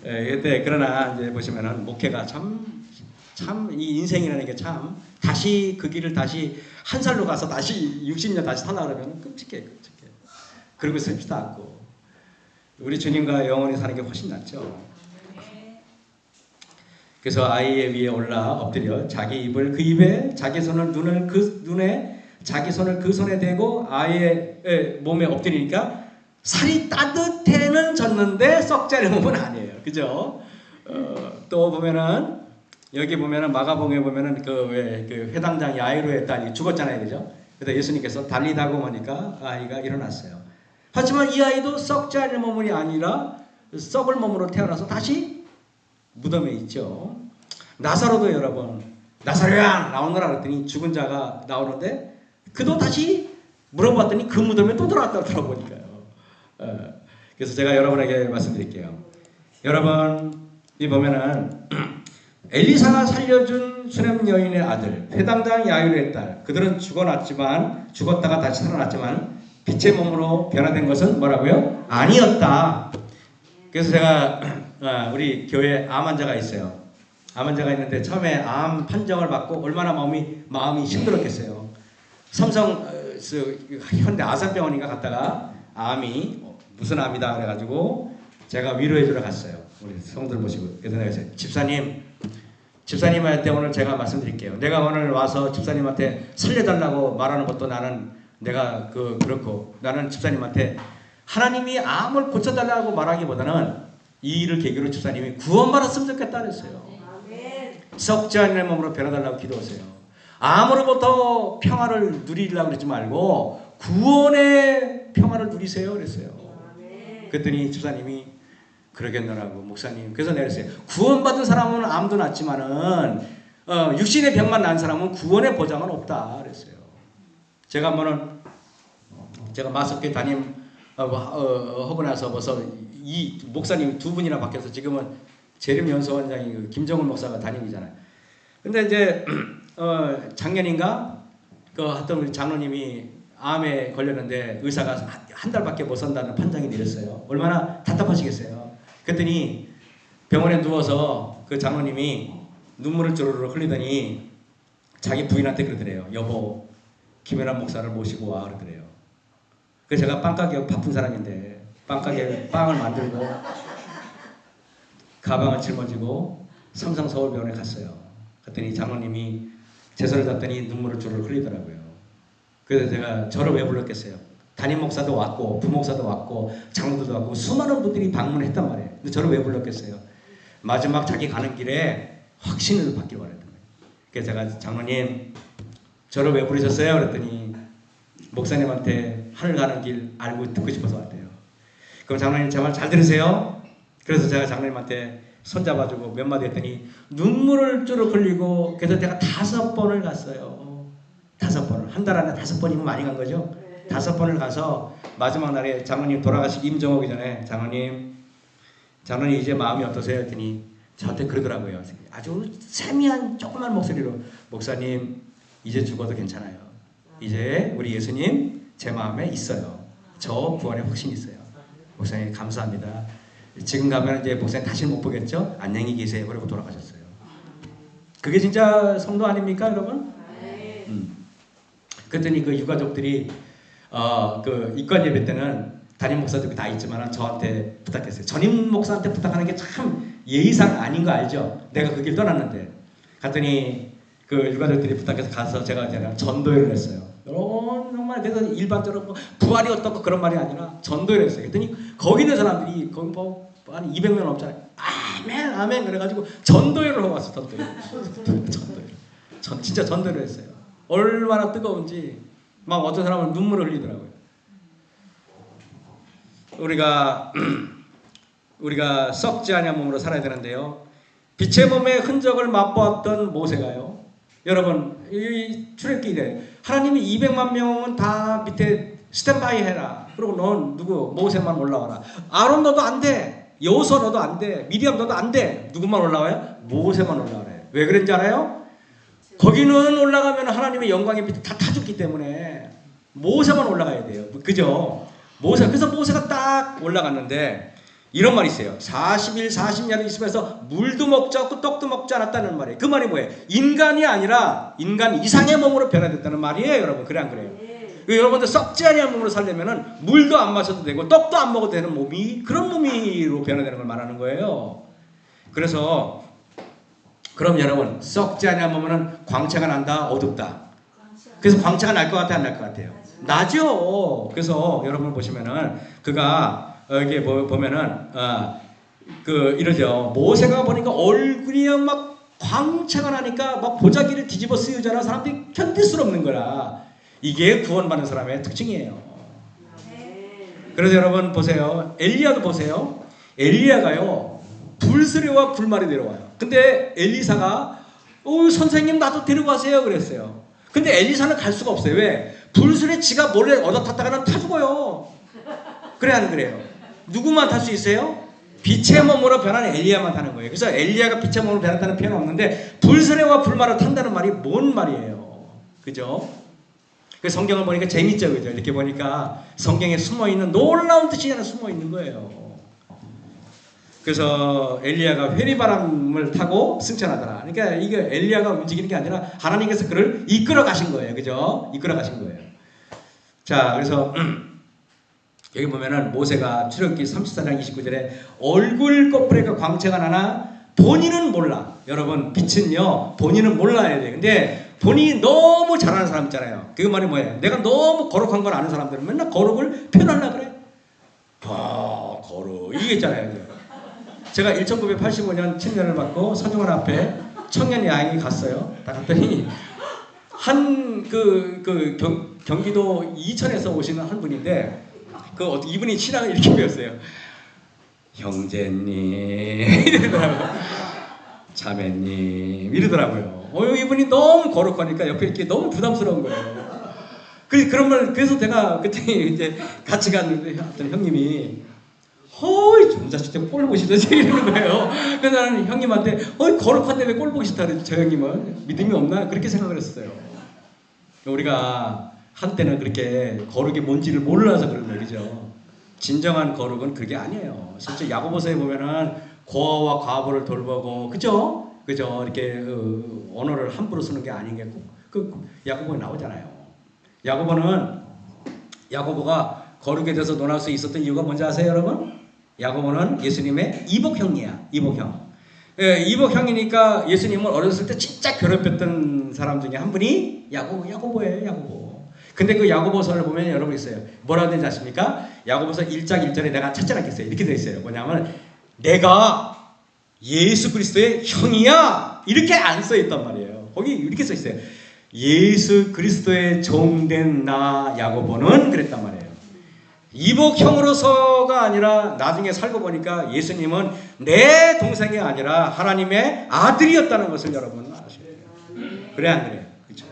그때 그러나 이제 보시면은 목회가 참 이 인생이라는 게 참 다시 그 길을 다시 한 살로 가서 다시 60년 다시 사나 그러면 끔찍해. 그리고 슬프지도 않고 우리 주님과 영원히 사는 게 훨씬 낫죠. 그래서 아이의 위에 올라 엎드려 자기 입을 그 입에 자기 손을 눈을 그 눈에 자기 손을 그 손에 대고 아이의 몸에 엎드리니까 살이 따뜻해는 졌는데 썩지 않은 몸은 아니에요. 그죠? 또 보면은 여기 보면은 마가복음에 보면은 그 회당장 야이로의 딸이 죽었잖아요. 그죠? 그래서 예수님께서 달리다고 하니까 아이가 일어났어요. 하지만 이 아이도 썩지 않을 몸이 아니라 썩을 몸으로 태어나서 다시 무덤에 있죠. 나사로도 여러분 나사로야 나오너라 그랬더니 죽은 자가 나오는데 그도 다시 물어봤더니 그 무덤에 또 들어왔다 들어보니까요. 그래서 제가 여러분에게 말씀드릴게요. 여러분 이 보면은 엘리사가 살려준 수렘 여인의 아들 회당장 야일의 딸 그들은 죽었다가 다시 살아났지만 빛의 몸으로 변화된 것은 뭐라고요? 아니었다. 그래서 제가 우리 교회에 암 환자가 있어요. 암 환자가 있는데 처음에 암 판정을 받고 얼마나 마음이 힘들었겠어요. 삼성 현대 아산병원인가 갔다가 암이 무슨 암이다 그래가지고 제가 위로해 주러 갔어요. 우리 성들 모시고 그래서 내가 집사님한테 오늘 제가 말씀드릴게요. 내가 오늘 와서 집사님한테 살려달라고 말하는 것도 내가 그렇고 나는 집사님한테 하나님이 암을 고쳐달라고 말하기보다는 이 일을 계기로 집사님이 구원받았으면 좋겠다 그랬어요. 썩지 않는 몸으로 변화달라고 기도하세요. 암으로부터 평화를 누리려고 그러지 말고 구원의 평화를 누리세요 그랬어요. 그랬더니 집사님이 그러겠노라고 목사님. 그래서 내가 그랬어요. 구원받은 사람은 암도 낫지만은 육신의 병만 난 사람은 구원의 보장은 없다 그랬어요. 제가 마석교회 담임 하고 나서 벌써 이 목사님 두 분이나 바뀌어서 지금은 재림연수원장이 김정은 목사가 담임이잖아요. 근데 이제 작년인가 하여튼 우리 장로님이 암에 걸렸는데 의사가 한 달밖에 못 산다는 판정이 내렸어요. 얼마나 답답하시겠어요. 그랬더니 병원에 누워서 그 장로님이 눈물을 주르르 흘리더니 자기 부인한테 그러더래요. 여보, 김연한 목사를 모시고 와 그러더래요. 그래서 제가 빵가게 바쁜 사람인데 빵가게 빵을 만들고 가방을 짊어지고 삼성 서울병원에 갔어요. 그랬더니 장로님이 제 손을 잡더니 눈물을 주르르 흘리더라고요. 그래서 제가 저를 왜 불렀겠어요. 담임 목사도 왔고 부목사도 왔고 장로들도 왔고 수많은 분들이 방문했단 말이에요. 근데 저를 왜 불렀겠어요. 마지막 자기 가는 길에 확신을 받기를 원했던 거예요. 그래서 제가 장로님 저를 왜 부르셨어요? 그랬더니 목사님한테 하늘 가는 길 알고 듣고 싶어서 왔대요. 그럼 장로님 제 말 잘 들으세요. 그래서 제가 장로님한테 손잡아주고 몇 마디 했더니 눈물을 쭈르 흘리고 그래서 제가 5번을 갔어요. 5번을. 한 달 안에 5번이면 많이 간 거죠. 5번을 가서 마지막 날에 장로님 돌아가시기 임종하기 전에 장로님 이제 마음이 어떠세요? 했더니 저한테 그러더라고요. 아주 세미한 조그만 목소리로 목사님 이제 죽어도 괜찮아요. 이제 우리 예수님 제 마음에 있어요. 저 구원에 확신이 있어요. 목사님 감사합니다. 지금 가면 이제 목사님 다시 못 보겠죠? 안녕히 계세요. 그러고 돌아가셨어요. 그게 진짜 성도 아닙니까 여러분? 그랬더니 그 유가족들이 그 입관 예배 때는 담임 목사들이 다 있지만 저한테 부탁했어요. 전임 목사한테 부탁하는 게 참 예의상 아닌 거 알죠? 내가 그 길 떠났는데 갔더니 그 유가족들이 부탁해서 가서 제가 전도회를 했어요. 정말 그래서 일반적으로 뭐 부활이 어떻고 그런 말이 아니라 전도회를 했어요. 그랬더니 거기 있는 사람들이 거기 뭐 한 200명 넘잖아요. 아멘 아멘 그래가지고 전도회를 하고 왔어. 전도회를 진짜 전도회를 했어요. 얼마나 뜨거운지 막 어떤 사람은 눈물을 흘리더라고요. 우리가 썩지 않은 몸으로 살아야 되는데요. 빛의 몸의 흔적을 맛보았던 모세가요. 여러분 이 출애굽기에 하나님이 200만 명은 다 밑에 스탠바이 해라. 그리고 넌 누구 모세만 올라와라. 아론 너도 안 돼. 여호수아 너도 안 돼. 미리암 너도 안 돼. 누구만 올라와요? 모세만 올라와래. 왜 그런지 알아요? 거기는 올라가면 하나님의 영광의 빛이 다 타죽기 때문에 모세만 올라가야 돼요. 그죠? 그래서 모세가 딱 올라갔는데 이런 말이 있어요. 40일 40년을 있으면서 물도 먹지 않고 떡도 먹지 않았다는 말이에요. 그 말이 뭐예요? 인간이 아니라 인간 이상의 몸으로 변화됐다는 말이에요. 여러분 그래 안 그래요? 여러분들 썩지 아니한 몸으로 살려면은 물도 안 마셔도 되고 떡도 안 먹어도 되는 몸이 그런 몸으로 변화되는 걸 말하는 거예요. 그래서 그럼 여러분 썩지 아니한 몸은 광채가 난다 어둡다. 그래서 광채가 날 것 같아요 안 날 것 같아요? 나죠. 그래서 여러분 보시면은 그가 여기 보면은 이러죠. 모세가 보니까 얼굴이 막 광채가 나니까 막 보자기를 뒤집어 쓰유잖아. 사람들이 견딜 수 없는 거라. 이게 구원받는 사람의 특징이에요. 그래서 여러분 보세요. 엘리야도 보세요. 엘리야가요 불수레와 불말이 내려와요. 근데 엘리사가 선생님 나도 데려가세요 그랬어요. 근데 엘리사는 갈 수가 없어요. 왜? 불수레 지가 몰래 얻어 탔다가는 타 죽어요. 그래 안 그래요? 누구만 탈 수 있어요? 빛의 몸으로 변한 엘리야만 타는 거예요. 그래서 엘리야가 빛의 몸으로 변했다는 표현은 없는데 불수레와 불마를 탄다는 말이 뭔 말이에요? 그죠? 그 성경을 보니까 재밌죠, 그죠? 이렇게 보니까 성경에 숨어 있는 놀라운 뜻이 하나 숨어 있는 거예요. 그래서 엘리야가 회리바람을 타고 승천하더라. 그러니까 이게 엘리야가 움직이는 게 아니라 하나님께서 그를 이끌어 가신 거예요, 그죠? 이끌어 가신 거예요. 자, 그래서 여기 보면은 모세가 출애굽기 34장 29절에 얼굴 꺼풀에가 광채가 나나 본인은 몰라. 여러분, 빛은요 본인은 몰라야 돼. 근데 본인이 너무 잘하는 사람 있잖아요. 그 말이 뭐예요? 내가 너무 거룩한 걸 아는 사람들은 맨날 거룩을 표현하려고 그래. 거룩 이게 있잖아요. 제가 1985년 친년을 받고 서중원 앞에 청년 야행이 갔어요. 딱 갔더니 경기도 이천에서 오시는 한 분인데 이분이 신앙을 이렇게 배웠어요. 형제님 이러더라고요. 자매님 이러더라고요. 이분이 너무 거룩하니까 옆에 이렇게 너무 부담스러운 거예요. 그래서 내가 그때 이제 같이 갔는데 어떤 형님이 좀 자식 좀 꼴 보기 싫다 이러는 거예요. 그래서 나는 형님한테 거룩한데 왜 꼴 보기 싫다 그랬지. 저 형님은 믿음이 없나 그렇게 생각을 했어요. 우리가 한때는 그렇게 거룩이 뭔지를 몰라서 그런 거죠. 진정한 거룩은 그게 아니에요. 실제 야고보서에 보면은 고아와 과부를 돌보고 그죠? 이렇게 언어를 함부로 쓰는 게 아닌 게 야고보에 나오잖아요. 야고보가 거룩에 대해서 논할 수 있었던 이유가 뭔지 아세요, 여러분? 야고보는 예수님의 이복형이야. 이복형이니까 예수님을 어렸을 때 진짜 괴롭혔던 사람 중에 한 분이 야고보예요. 근데 그 야고보서를 보면 여러분 있어요. 뭐라고 되는지 아십니까? 야고보서 1장 1절에 내가 찾지 않겠어요. 이렇게 되어 있어요. 뭐냐면 내가 예수 그리스도의 형이야. 이렇게 안 써 있단 말이에요. 거기 이렇게 써 있어요. 예수 그리스도의 종된 나 야고보는 그랬단 말이에요. 이복형으로서가 아니라 나중에 살고 보니까 예수님은 내 동생이 아니라 하나님의 아들이었다는 것을 여러분 아셔야 돼요. 그래 안 그래요? 그렇죠?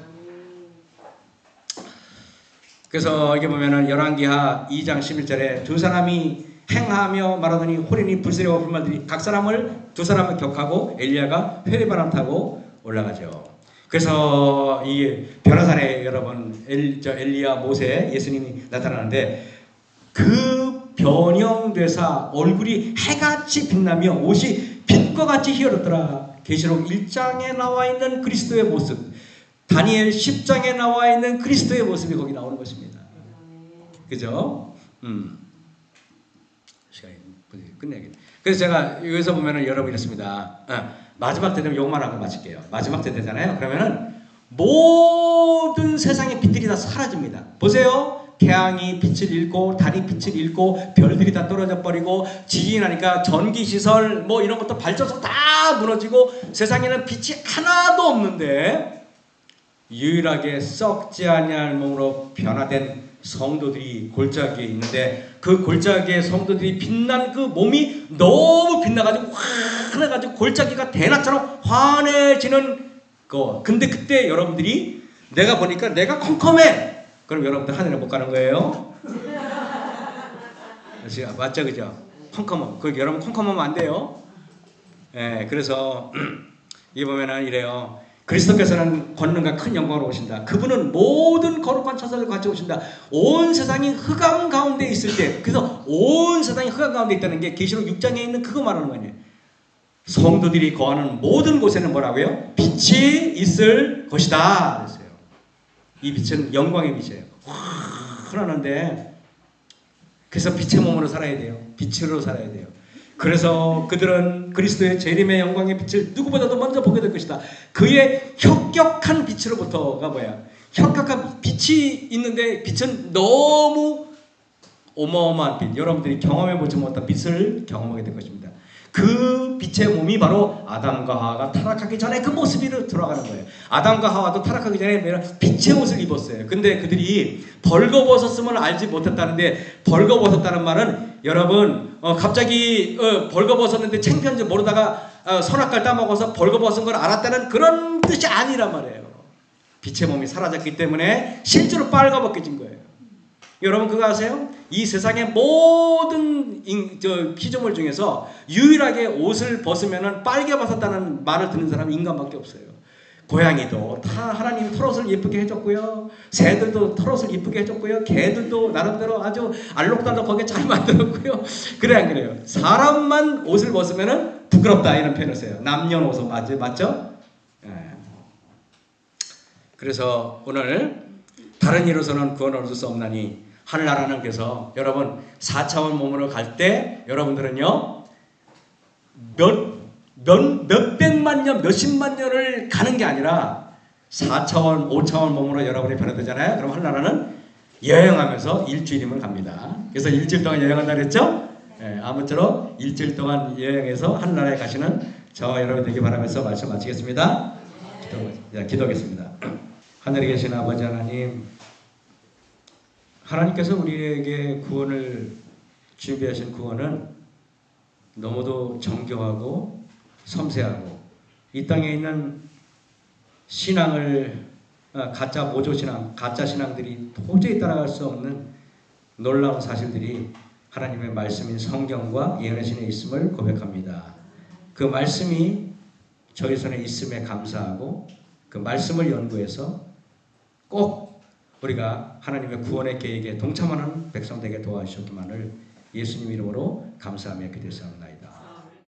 그래서 이게 보면은 열왕기하 2장 11절에 두 사람이 행하며 말하더니 호련히 불세례와 불말들이 두 사람을 격하고 엘리야가 회리바람 타고 올라가죠. 그래서 이 변화산에 여러분 엘리야, 모세, 예수님이 나타나는데 그 변형되사 얼굴이 해같이 빛나며 옷이 빛과 같이 희어렸더라. 계시록 1장에 나와 있는 그리스도의 모습, 다니엘 10장에 나와 있는 그리스도의 모습이 거기 나오는 것입니다. 그죠? 시간이 끝내야겠네. 그래서 제가 여기서 보면은 여러분 이렇습니다. 마지막 때 되면 요것만 하고 마칠게요. 마지막 때 되잖아요. 그러면은 모든 세상의 빛들이 다 사라집니다. 보세요. 태양이 빛을 잃고 달이 빛을 잃고 별들이 다 떨어져 버리고 지진이 나니까 전기시설 뭐 이런 것도 발전소 다 무너지고 세상에는 빛이 하나도 없는데 유일하게 썩지 아니할 몸으로 변화된 성도들이 골짜기에 있는데 그 골짜기에 성도들이 빛난 그 몸이 너무 빛나가지고 환해가지고 골짜기가 대낮처럼 환해지는 거. 근데 그때 여러분들이 내가 보니까 내가 컴컴해. 그럼 여러분들 하늘에 못 가는 거예요? 맞죠, 그죠? 컴컴함. 여러분 컴컴하면 안 돼요. 예, 그래서 이 보면은 이래요. 그리스도께서는 권능과 큰 영광으로 오신다. 그분은 모든 거룩한 천사를 가지고 오신다. 온 세상이 흑암 가운데 있을 때, 그래서 온 세상이 흑암 가운데 있다는 게 계시록 6장에 있는 그거 말하는 거예요. 성도들이 거하는 모든 곳에는 뭐라고요? 빛이 있을 것이다. 그랬어요. 이 빛은 영광의 빛이에요. 환한데 그래서 빛의 몸으로 살아야 돼요. 빛으로 살아야 돼요. 그래서 그들은 그리스도의 재림의 영광의 빛을 누구보다도 먼저 보게 될 것이다. 그의 혁격한 빛으로부터가 뭐야? 혁격한 빛이 있는데 빛은 너무 어마어마한 빛. 여러분들이 경험해보지 못한 빛을 경험하게 될 것입니다. 그 빛의 몸이 바로 아담과 하와가 타락하기 전에 그 모습으로 돌아가는 거예요. 아담과 하와도 타락하기 전에 빛의 옷을 입었어요. 근데 그들이 벌거벗었음을 알지 못했다는데, 벌거벗었다는 말은 여러분 갑자기 벌거벗었는데 창피한지 모르다가 선악과를 따먹어서 벌거벗은 걸 알았다는 그런 뜻이 아니란 말이에요. 빛의 몸이 사라졌기 때문에 실제로 빨가벗겨진 거예요. 여러분 그거 아세요? 이 세상의 모든 피조물 중에서 유일하게 옷을 벗으면 빨개 벗었다는 말을 듣는 사람은 인간밖에 없어요. 고양이도 다 하나님이 털옷을 예쁘게 해줬고요. 새들도 털옷을 예쁘게 해줬고요. 개들도 나름대로 아주 알록달록 거기에 잘 만들었고요. 그래 안 그래요? 사람만 옷을 벗으면 부끄럽다 이런 표현을 써요. 남녀노소 맞죠? 예. 그래서 오늘 다른 이로서는 구원을 얻을 수 없나니 하늘나라는 그래서 여러분 4차원 몸으로 갈 때 여러분들은요 몇백만 년, 몇십만 년을 가는 게 아니라 4차원, 5차원 몸으로 여러분이 변화되잖아요. 그럼 하늘나라는 여행하면서 일주일이면 갑니다. 그래서 일주일 동안 여행한다 그랬죠? 네, 아무쪼록 일주일 동안 여행해서 하늘나라에 가시는 저와 여러분 되기 바라면서 말씀 마치겠습니다. 기도하겠습니다. 하늘에 계신 아버지 하나님, 하나님께서 우리에게 구원을 준비하신 구원은 너무도 정교하고 섬세하고 이 땅에 있는 신앙을 가짜 모조신앙, 가짜 신앙들이 도저히 따라갈 수 없는 놀라운 사실들이 하나님의 말씀인 성경과 예언의 신에 있음을 고백합니다. 그 말씀이 저희 손에 있음에 감사하고 그 말씀을 연구해서 꼭 우리가 하나님의 구원의 계획에 동참하는 백성 되게 도와주셨기만을 예수님 이름으로 감사하며 기도했사옵나이다.